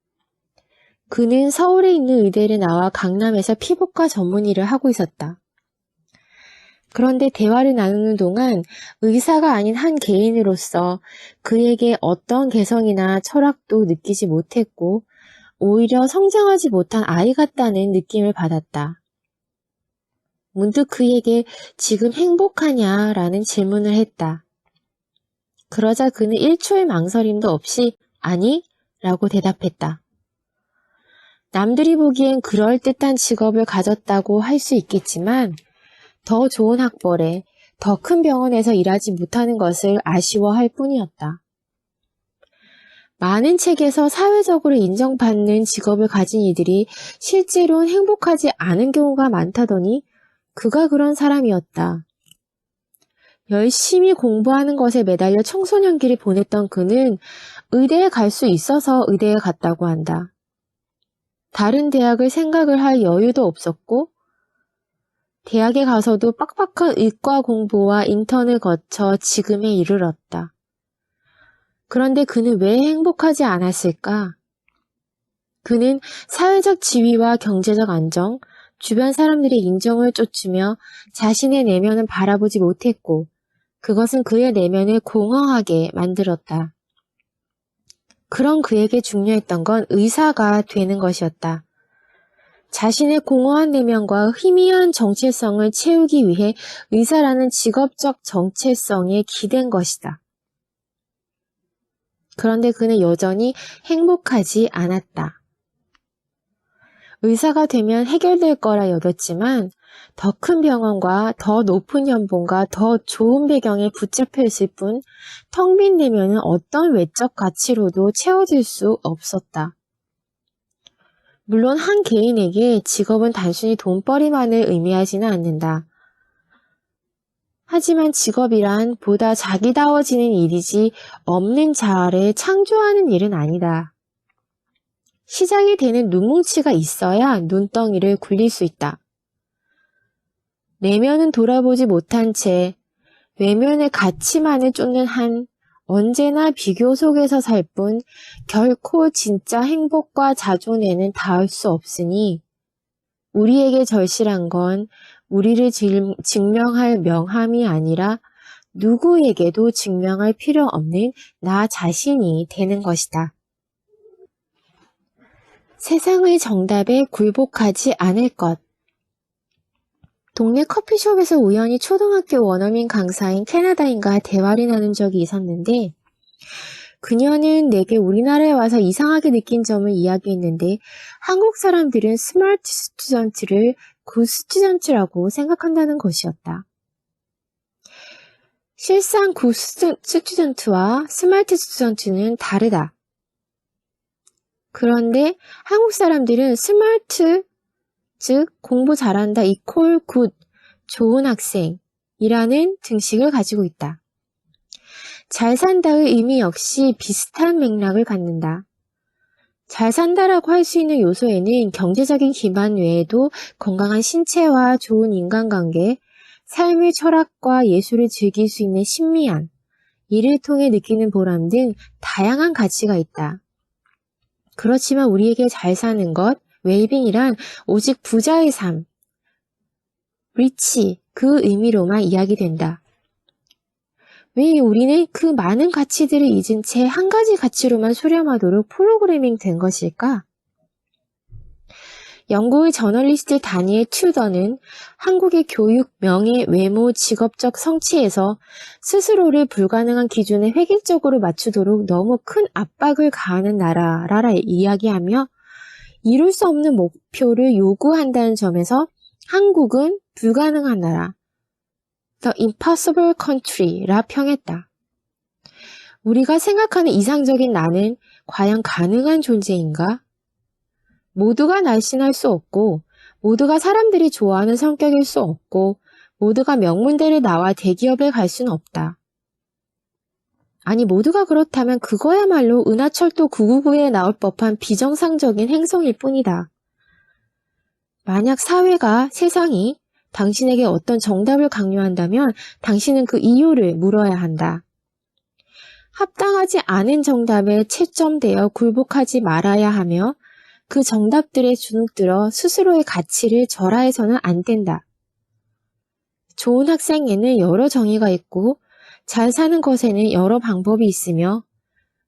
그는 서울에 있는 의대를 나와 강남에서 피부과 전문 일을 하고 있었다. 그런데 대화를 나누는 동안 의사가 아닌 한 개인으로서 그에게 어떤 개성이나 철학도 느끼지 못했고 오히려 성장하지 못한 아이 같다는 느낌을 받았다. 문득 그에게 지금 행복하냐라는 질문을 했다. 그러자 그는 1초의 망설임도 없이 아니? 라고 대답했다. 남들이 보기엔 그럴듯한 직업을 가졌다고 할 수 있겠지만 더 좋은 학벌에 더 큰 병원에서 일하지 못하는 것을 아쉬워할 뿐이었다. 많은 책에서 사회적으로 인정받는 직업을 가진 이들이 실제로는 행복하지 않은 경우가 많다더니 그가 그런 사람이었다. 열심히 공부하는 것에 매달려 청소년기를 보냈던 그는 의대에 갈 수 있어서 의대에 갔다고 한다. 다른 대학을 생각을 할 여유도 없었고 대학에 가서도 빡빡한 의과 공부와 인턴을 거쳐 지금에 이르렀다. 그런데 그는 왜 행복하지 않았을까? 그는 사회적 지위와 경제적 안정, 주변 사람들의 인정을 쫓으며 자신의 내면은 바라보지 못했고 그것은 그의 내면을 공허하게 만들었다. 그런 그에게 중요했던 건 의사가 되는 것이었다. 자신의 공허한 내면과 희미한 정체성을 채우기 위해 의사라는 직업적 정체성에 기댄 것이다. 그런데 그는 여전히 행복하지 않았다. 의사가 되면 해결될 거라 여겼지만 더 큰 병원과 더 높은 연봉과 더 좋은 배경에 붙잡혀 있을 뿐 텅 빈 내면은 어떤 외적 가치로도 채워질 수 없었다. 물론 한 개인에게 직업은 단순히 돈벌이만을 의미하지는 않는다. 하지만 직업이란 보다 자기다워지는 일이지 없는 자아를 창조하는 일은 아니다. 시작이 되는 눈뭉치가 있어야 눈덩이를 굴릴 수 있다. 내면은 돌아보지 못한 채 외면의 가치만을 쫓는 한 언제나 비교 속에서 살 뿐 결코 진짜 행복과 자존에는 닿을 수 없으니 우리에게 절실한 건 우리를 증명할 명함이 아니라 누구에게도 증명할 필요 없는 나 자신이 되는 것이다. 세상의 정답에 굴복하지 않을 것. 동네 커피숍에서 우연히 초등학교 원어민 강사인 캐나다인과 대화를 나눈 적이 있었는데 그녀는 내게 우리나라에 와서 이상하게 느낀 점을 이야기했는데 한국 사람들은 스마트 스튜던트를 굿 스튜던트라고 생각한다는 것이었다. 실상 굿 스튜던트와 스마트 스튜던트는 다르다. 그런데 한국 사람들은 스마트, 즉 공부 잘한다 이퀄 굿, 좋은 학생이라는 등식을 가지고 있다. 잘 산다의 의미 역시 비슷한 맥락을 갖는다. 잘 산다라고 할 수 있는 요소에는 경제적인 기반 외에도 건강한 신체와 좋은 인간관계, 삶의 철학과 예술을 즐길 수 있는 신미한, 이를 통해 느끼는 보람 등 다양한 가치가 있다. 그렇지만 우리에게 잘 사는 것, 웰빙이란 오직 부자의 삶, 리치, 그 의미로만 이야기된다. 왜 우리는 그 많은 가치들을 잊은 채 한 가지 가치로만 수렴하도록 프로그래밍 된 것일까? 영국의 저널리스트 다니엘 튜더는 한국의 교육, 명예, 외모, 직업적 성취에서 스스로를 불가능한 기준에 획일적으로 맞추도록 너무 큰 압박을 가하는 나라라 이야기하며 이룰 수 없는 목표를 요구한다는 점에서 한국은 불가능한 나라, The Impossible Country라 평했다. 우리가 생각하는 이상적인 나는 과연 가능한 존재인가? 모두가 날씬할 수 없고, 모두가 사람들이 좋아하는 성격일 수 없고, 모두가 명문대를 나와 대기업에 갈 수는 없다. 아니, 모두가 그렇다면 그거야말로 은하철도 999에 나올 법한 비정상적인 행성일 뿐이다. 만약 사회가, 세상이 당신에게 어떤 정답을 강요한다면 당신은 그 이유를 물어야 한다. 합당하지 않은 정답에 채점되어 굴복하지 말아야 하며 그 정답들에 주눅들어 스스로의 가치를 절하해서는 안 된다. 좋은 학생에는 여러 정의가 있고 잘 사는 것에는 여러 방법이 있으며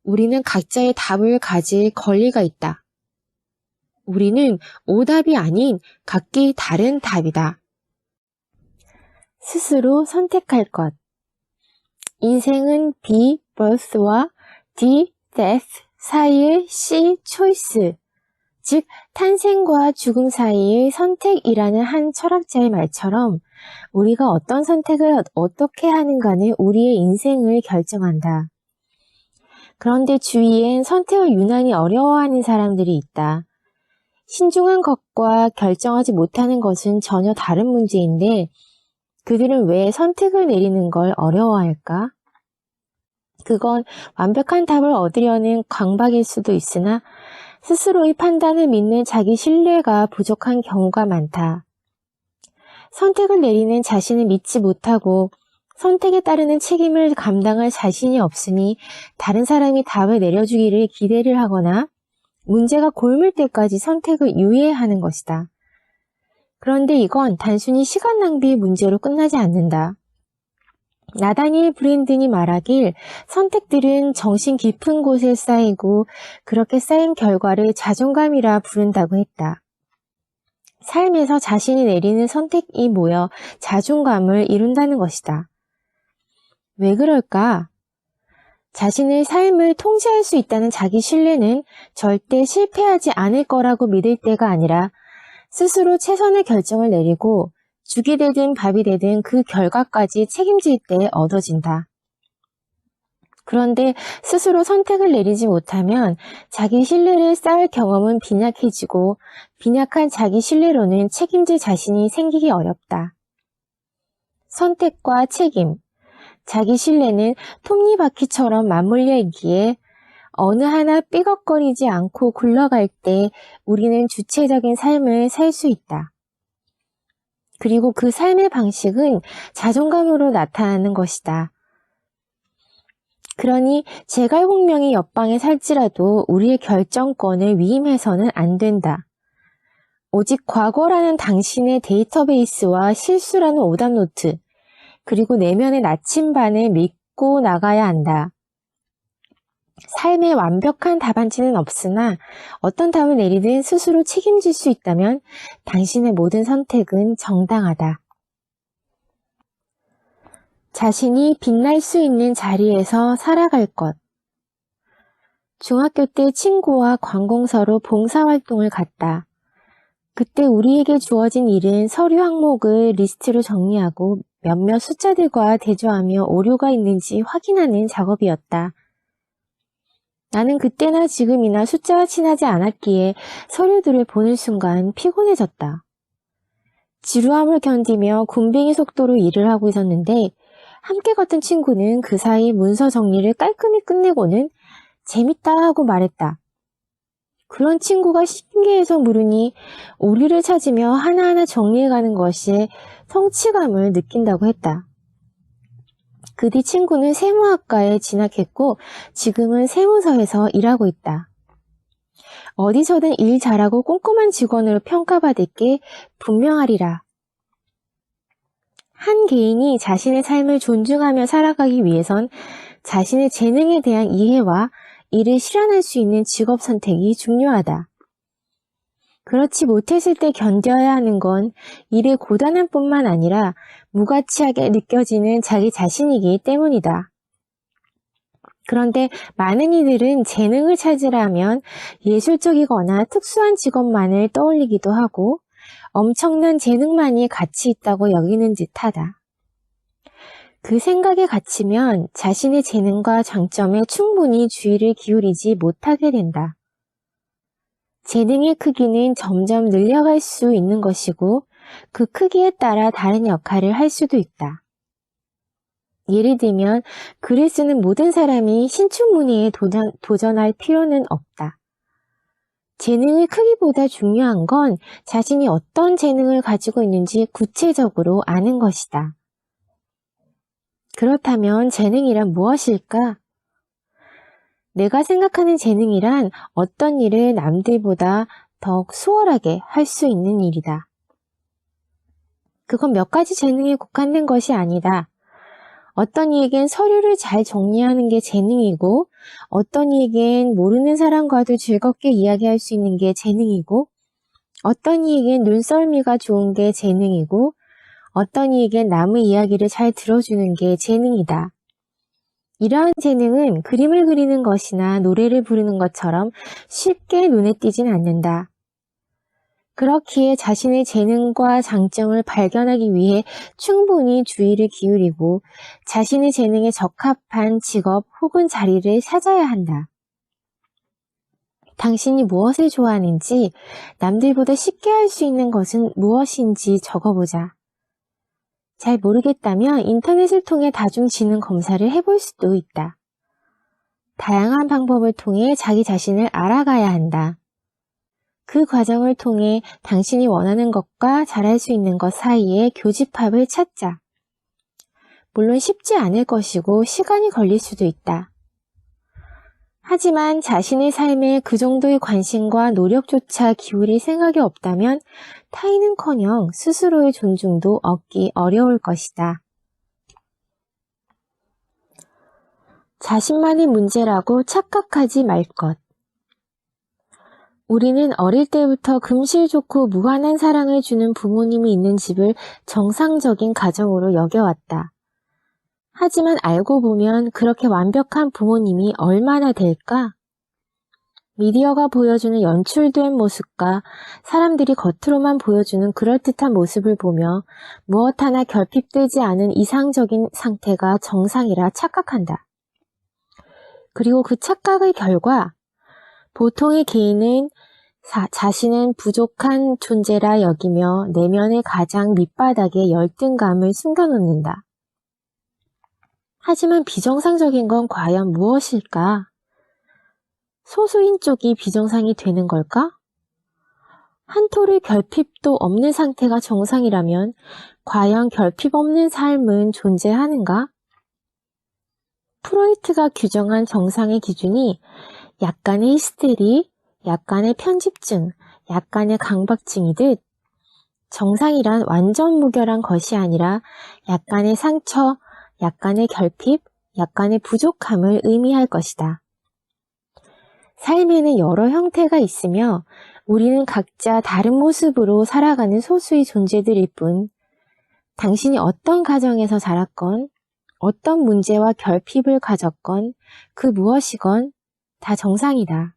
우리는 각자의 답을 가질 권리가 있다. 우리는 오답이 아닌 각기 다른 답이다. 스스로 선택할 것. 인생은 B, birth와 D, death 사이의 C, choice, 즉 탄생과 죽음 사이의 선택이라는 한 철학자의 말처럼 우리가 어떤 선택을 어떻게 하는가는 우리의 인생을 결정한다. 그런데 주위엔 선택을 유난히 어려워하는 사람들이 있다. 신중한 것과 결정하지 못하는 것은 전혀 다른 문제인데 그들은 왜 선택을 내리는 걸 어려워할까? 그건 완벽한 답을 얻으려는 강박일 수도 있으나 스스로의 판단을 믿는 자기 신뢰가 부족한 경우가 많다. 선택을 내리는 자신을 믿지 못하고 선택에 따르는 책임을 감당할 자신이 없으니 다른 사람이 답을 내려주기를 기대를 하거나 문제가 골물 때까지 선택을 유예하는 것이다. 그런데 이건 단순히 시간 낭비의 문제로 끝나지 않는다. 나다니엘 브랜든이 말하길 선택들은 정신 깊은 곳에 쌓이고 그렇게 쌓인 결과를 자존감이라 부른다고 했다. 삶에서 자신이 내리는 선택이 모여 자존감을 이룬다는 것이다. 왜 그럴까? 자신의 삶을 통제할 수 있다는 자기 신뢰는 절대 실패하지 않을 거라고 믿을 때가 아니라 스스로 최선의 결정을 내리고 죽이 되든 밥이 되든 그 결과까지 책임질 때 얻어진다. 그런데 스스로 선택을 내리지 못하면 자기 신뢰를 쌓을 경험은 빈약해지고 빈약한 자기 신뢰로는 책임질 자신이 생기기 어렵다. 선택과 책임, 자기 신뢰는 톱니바퀴처럼 맞물려 있기에 어느 하나 삐걱거리지 않고 굴러갈 때 우리는 주체적인 삶을 살 수 있다. 그리고 그 삶의 방식은 자존감으로 나타나는 것이다. 그러니 제갈공명이 옆방에 살지라도 우리의 결정권을 위임해서는 안 된다. 오직 과거라는 당신의 데이터베이스와 실수라는 오답노트, 그리고 내면의 나침반을 믿고 나가야 한다. 삶에 완벽한 답안지는 없으나 어떤 답을 내리든 스스로 책임질 수 있다면 당신의 모든 선택은 정당하다. 자신이 빛날 수 있는 자리에서 살아갈 것. 중학교 때 친구와 관공서로 봉사활동을 갔다. 그때 우리에게 주어진 일은 서류 항목을 리스트로 정리하고 몇몇 숫자들과 대조하며 오류가 있는지 확인하는 작업이었다. 나는 그때나 지금이나 숫자와 친하지 않았기에 서류들을 보는 순간 피곤해졌다. 지루함을 견디며 굼벵이 속도로 일을 하고 있었는데 함께 갔던 친구는 그 사이 문서 정리를 깔끔히 끝내고는 재밌다 하고 말했다. 그런 친구가 신기해서 물으니 오류를 찾으며 하나하나 정리해가는 것에 성취감을 느낀다고 했다. 그 뒤 친구는 세무학과에 진학했고 지금은 세무서에서 일하고 있다. 어디서든 일 잘하고 꼼꼼한 직원으로 평가받을 게 분명하리라. 한 개인이 자신의 삶을 존중하며 살아가기 위해선 자신의 재능에 대한 이해와 이를 실현할 수 있는 직업 선택이 중요하다. 그렇지 못했을 때 견뎌야 하는 건 일의 고단함 뿐만 아니라 무가치하게 느껴지는 자기 자신이기 때문이다. 그런데 많은 이들은 재능을 찾으려면 예술적이거나 특수한 직업만을 떠올리기도 하고 엄청난 재능만이 가치 있다고 여기는 듯하다. 그 생각에 갇히면 자신의 재능과 장점에 충분히 주의를 기울이지 못하게 된다. 재능의 크기는 점점 늘려갈 수 있는 것이고 그 크기에 따라 다른 역할을 할 수도 있다. 예를 들면 글을 쓰는 모든 사람이 신춘문예에 도전할 필요는 없다. 재능의 크기보다 중요한 건 자신이 어떤 재능을 가지고 있는지 구체적으로 아는 것이다. 그렇다면 재능이란 무엇일까? 내가 생각하는 재능이란 어떤 일을 남들보다 더욱 수월하게 할 수 있는 일이다. 그건 몇 가지 재능에 국한된 것이 아니다. 어떤 이에겐 서류를 잘 정리하는 게 재능이고, 어떤 이에겐 모르는 사람과도 즐겁게 이야기할 수 있는 게 재능이고, 어떤 이에겐 눈썰미가 좋은 게 재능이고, 어떤 이에겐 남의 이야기를 잘 들어주는 게 재능이다. 이러한 재능은 그림을 그리는 것이나 노래를 부르는 것처럼 쉽게 눈에 띄진 않는다. 그렇기에 자신의 재능과 장점을 발견하기 위해 충분히 주의를 기울이고 자신의 재능에 적합한 직업 혹은 자리를 찾아야 한다. 당신이 무엇을 좋아하는지, 남들보다 쉽게 할 수 있는 것은 무엇인지 적어보자. 잘 모르겠다면 인터넷을 통해 다중지능 검사를 해볼 수도 있다. 다양한 방법을 통해 자기 자신을 알아가야 한다. 그 과정을 통해 당신이 원하는 것과 잘할 수 있는 것 사이에 교집합을 찾자. 물론 쉽지 않을 것이고 시간이 걸릴 수도 있다. 하지만 자신의 삶에 그 정도의 관심과 노력조차 기울일 생각이 없다면 타인은커녕 스스로의 존중도 얻기 어려울 것이다. 자신만의 문제라고 착각하지 말 것. 우리는 어릴 때부터 금실 좋고 무한한 사랑을 주는 부모님이 있는 집을 정상적인 가정으로 여겨왔다. 하지만 알고 보면 그렇게 완벽한 부모님이 얼마나 될까? 미디어가 보여주는 연출된 모습과 사람들이 겉으로만 보여주는 그럴듯한 모습을 보며 무엇 하나 결핍되지 않은 이상적인 상태가 정상이라 착각한다. 그리고 그 착각의 결과 보통의 개인은 자신은 부족한 존재라 여기며 내면의 가장 밑바닥에 열등감을 숨겨놓는다. 하지만 비정상적인 건 과연 무엇일까? 소수인 쪽이 비정상이 되는 걸까? 한 톨의 결핍도 없는 상태가 정상이라면 과연 결핍 없는 삶은 존재하는가? 프로이트가 규정한 정상의 기준이 약간의 히스테리, 약간의 편집증, 약간의 강박증이듯 정상이란 완전 무결한 것이 아니라 약간의 상처, 약간의 결핍, 약간의 부족함을 의미할 것이다. 삶에는 여러 형태가 있으며 우리는 각자 다른 모습으로 살아가는 소수의 존재들일 뿐 당신이 어떤 가정에서 자랐건 어떤 문제와 결핍을 가졌건 그 무엇이건 다 정상이다.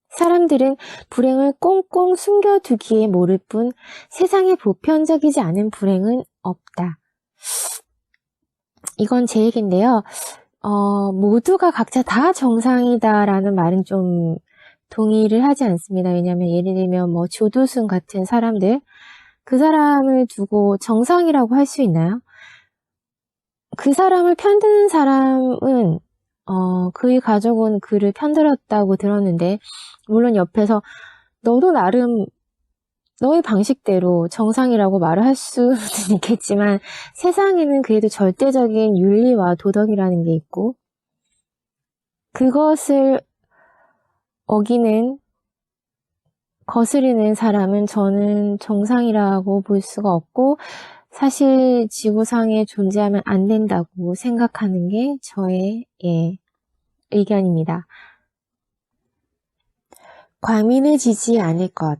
사람들은 불행을 꽁꽁 숨겨두기에 모를 뿐 세상에 보편적이지 않은 불행은 없다. 이건 제 얘기인데요. 모두가 각자 다 정상이다라는 말은 좀 동의를 하지 않습니다. 왜냐하면 예를 들면 조두순 같은 사람들, 그 사람을 두고 정상이라고 할 수 있나요? 그 사람을 편드는 사람은 그의 가족은 그를 편들었다고 들었는데 물론 옆에서 너도 나름 너의 방식대로 정상이라고 말을 할 수는 있겠지만 세상에는 그래도 절대적인 윤리와 도덕이라는 게 있고 그것을 어기는 거스르는 사람은 저는 정상이라고 볼 수가 없고 사실 지구상에 존재하면 안 된다고 생각하는 게 저의 의견입니다. 과민해지지 않을 것.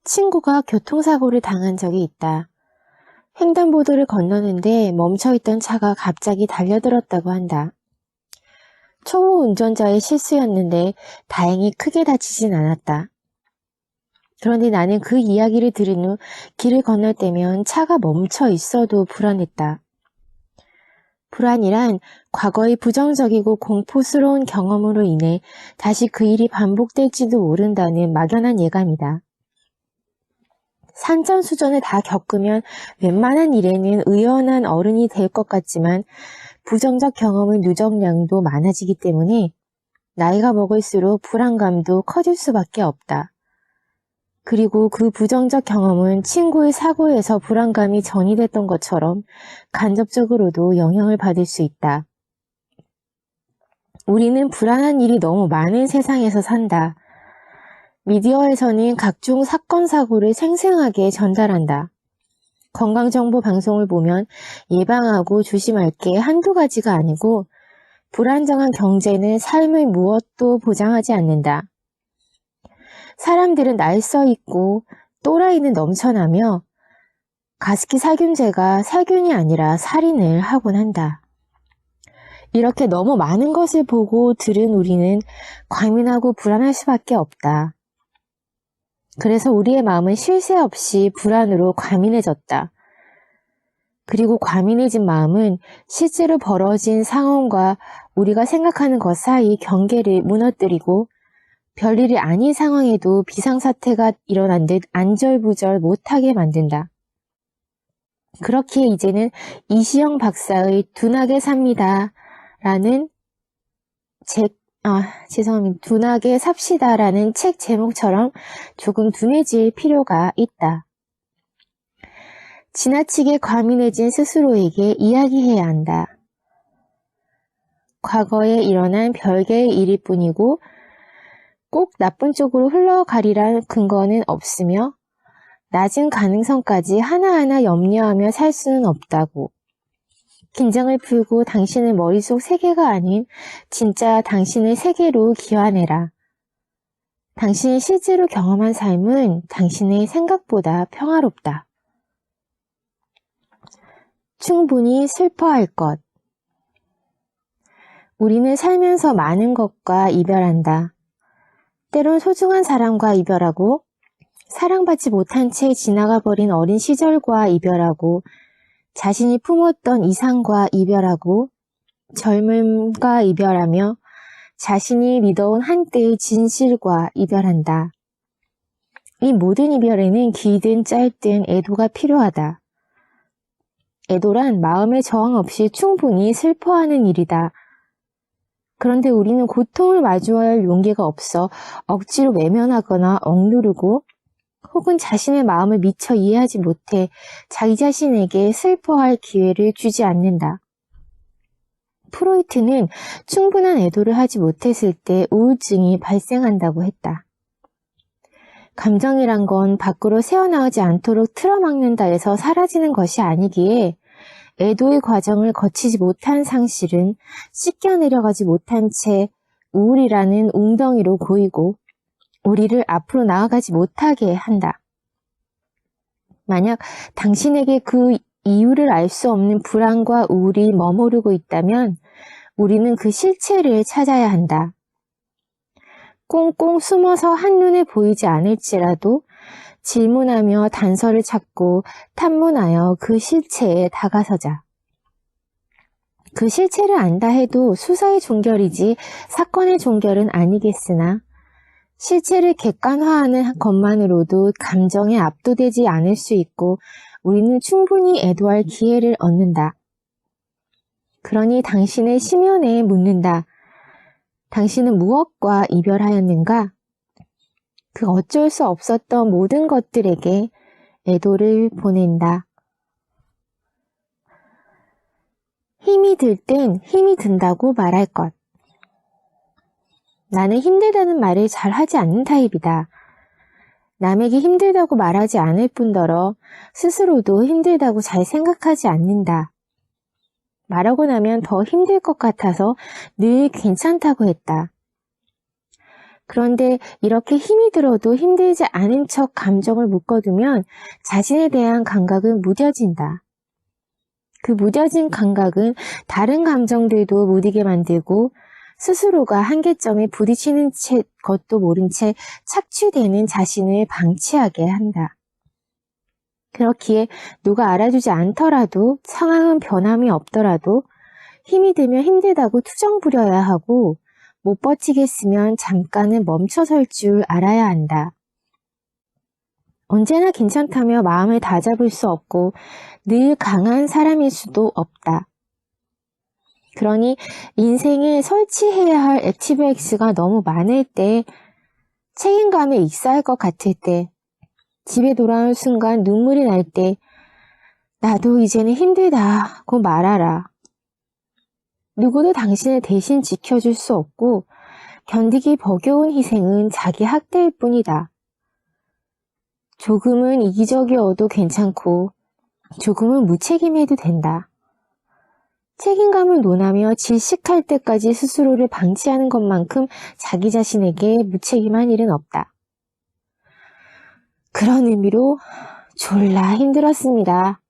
친구가 교통사고를 당한 적이 있다. 횡단보도를 건너는데 멈춰있던 차가 갑자기 달려들었다고 한다. 초보 운전자의 실수였는데 다행히 크게 다치진 않았다. 그런데 나는 그 이야기를 들은 후 길을 건널 때면 차가 멈춰 있어도 불안했다. 불안이란 과거의 부정적이고 공포스러운 경험으로 인해 다시 그 일이 반복될지도 모른다는 막연한 예감이다. 산전수전을 다 겪으면 웬만한 일에는 의연한 어른이 될 것 같지만 부정적 경험의 누적량도 많아지기 때문에 나이가 먹을수록 불안감도 커질 수밖에 없다. 그리고 그 부정적 경험은 친구의 사고에서 불안감이 전이됐던 것처럼 간접적으로도 영향을 받을 수 있다. 우리는 불안한 일이 너무 많은 세상에서 산다. 미디어에서는 각종 사건, 사고를 생생하게 전달한다. 건강정보 방송을 보면 예방하고 조심할 게 한두 가지가 아니고 불안정한 경제는 삶의 무엇도 보장하지 않는다. 사람들은 날써 있고 또라이는 넘쳐나며 가습기 살균제가 살균이 아니라 살인을 하곤 한다. 이렇게 너무 많은 것을 보고 들은 우리는 과민하고 불안할 수밖에 없다. 그래서 우리의 마음은 쉴 새 없이 불안으로 과민해졌다. 그리고 과민해진 마음은 실제로 벌어진 상황과 우리가 생각하는 것 사이 경계를 무너뜨리고 별일이 아닌 상황에도 비상사태가 일어난 듯 안절부절 못하게 만든다. 그렇기에 이제는 이시영 박사의 둔하게 삽니다 라는 둔하게 삽시다라는 책 제목처럼 조금 둔해질 필요가 있다. 지나치게 과민해진 스스로에게 이야기해야 한다. 과거에 일어난 별개의 일일 뿐이고 꼭 나쁜 쪽으로 흘러가리란 근거는 없으며 낮은 가능성까지 하나하나 염려하며 살 수는 없다고. 긴장을 풀고 당신의 머릿속 세계가 아닌 진짜 당신의 세계로 기환해라. 당신이 실제로 경험한 삶은 당신의 생각보다 평화롭다. 충분히 슬퍼할 것. 우리는 살면서 많은 것과 이별한다. 때론 소중한 사람과 이별하고 사랑받지 못한 채 지나가 버린 어린 시절과 이별하고 자신이 품었던 이상과 이별하고 젊음과 이별하며 자신이 믿어온 한때의 진실과 이별한다. 이 모든 이별에는 길든 짧든 애도가 필요하다. 애도란 마음의 저항 없이 충분히 슬퍼하는 일이다. 그런데 우리는 고통을 마주할 용기가 없어 억지로 외면하거나 억누르고 혹은 자신의 마음을 미처 이해하지 못해 자기 자신에게 슬퍼할 기회를 주지 않는다. 프로이트는 충분한 애도를 하지 못했을 때 우울증이 발생한다고 했다. 감정이란 건 밖으로 새어나오지 않도록 틀어막는다 해서 사라지는 것이 아니기에 애도의 과정을 거치지 못한 상실은 씻겨내려가지 못한 채 우울이라는 웅덩이로 고이고 우리를 앞으로 나아가지 못하게 한다. 만약 당신에게 그 이유를 알 수 없는 불안과 우울이 머무르고 있다면 우리는 그 실체를 찾아야 한다. 꽁꽁 숨어서 한눈에 보이지 않을지라도 질문하며 단서를 찾고 탐문하여 그 실체에 다가서자. 그 실체를 안다 해도 수사의 종결이지 사건의 종결은 아니겠으나 실체를 객관화하는 것만으로도 감정에 압도되지 않을 수 있고 우리는 충분히 애도할 기회를 얻는다. 그러니 당신의 심연에 묻는다. 당신은 무엇과 이별하였는가? 그 어쩔 수 없었던 모든 것들에게 애도를 보낸다. 힘이 들 땐 힘이 든다고 말할 것. 나는 힘들다는 말을 잘 하지 않는 타입이다. 남에게 힘들다고 말하지 않을 뿐더러 스스로도 힘들다고 잘 생각하지 않는다. 말하고 나면 더 힘들 것 같아서 늘 괜찮다고 했다. 그런데 이렇게 힘이 들어도 힘들지 않은 척 감정을 묶어두면 자신에 대한 감각은 무뎌진다. 그 무뎌진 감각은 다른 감정들도 무디게 만들고 스스로가 한계점에 부딪히는 것도 모른 채 착취되는 자신을 방치하게 한다. 그렇기에 누가 알아주지 않더라도 상황은 변함이 없더라도 힘이 들면 힘들다고 투정 부려야 하고 못 버티겠으면 잠깐은 멈춰설 줄 알아야 한다. 언제나 괜찮다며 마음을 다잡을 수 없고 늘 강한 사람일 수도 없다. 그러니 인생에 설치해야 할 액티브엑스가 너무 많을 때, 책임감에 익사할 것 같을 때, 집에 돌아온 순간 눈물이 날 때, 나도 이제는 힘들다고 말하라. 누구도 당신을 대신 지켜줄 수 없고 견디기 버거운 희생은 자기 학대일 뿐이다. 조금은 이기적이어도 괜찮고 조금은 무책임해도 된다. 책임감을 논하며 질식할 때까지 스스로를 방치하는 것만큼 자기 자신에게 무책임한 일은 없다. 그런 의미로 졸라 힘들었습니다.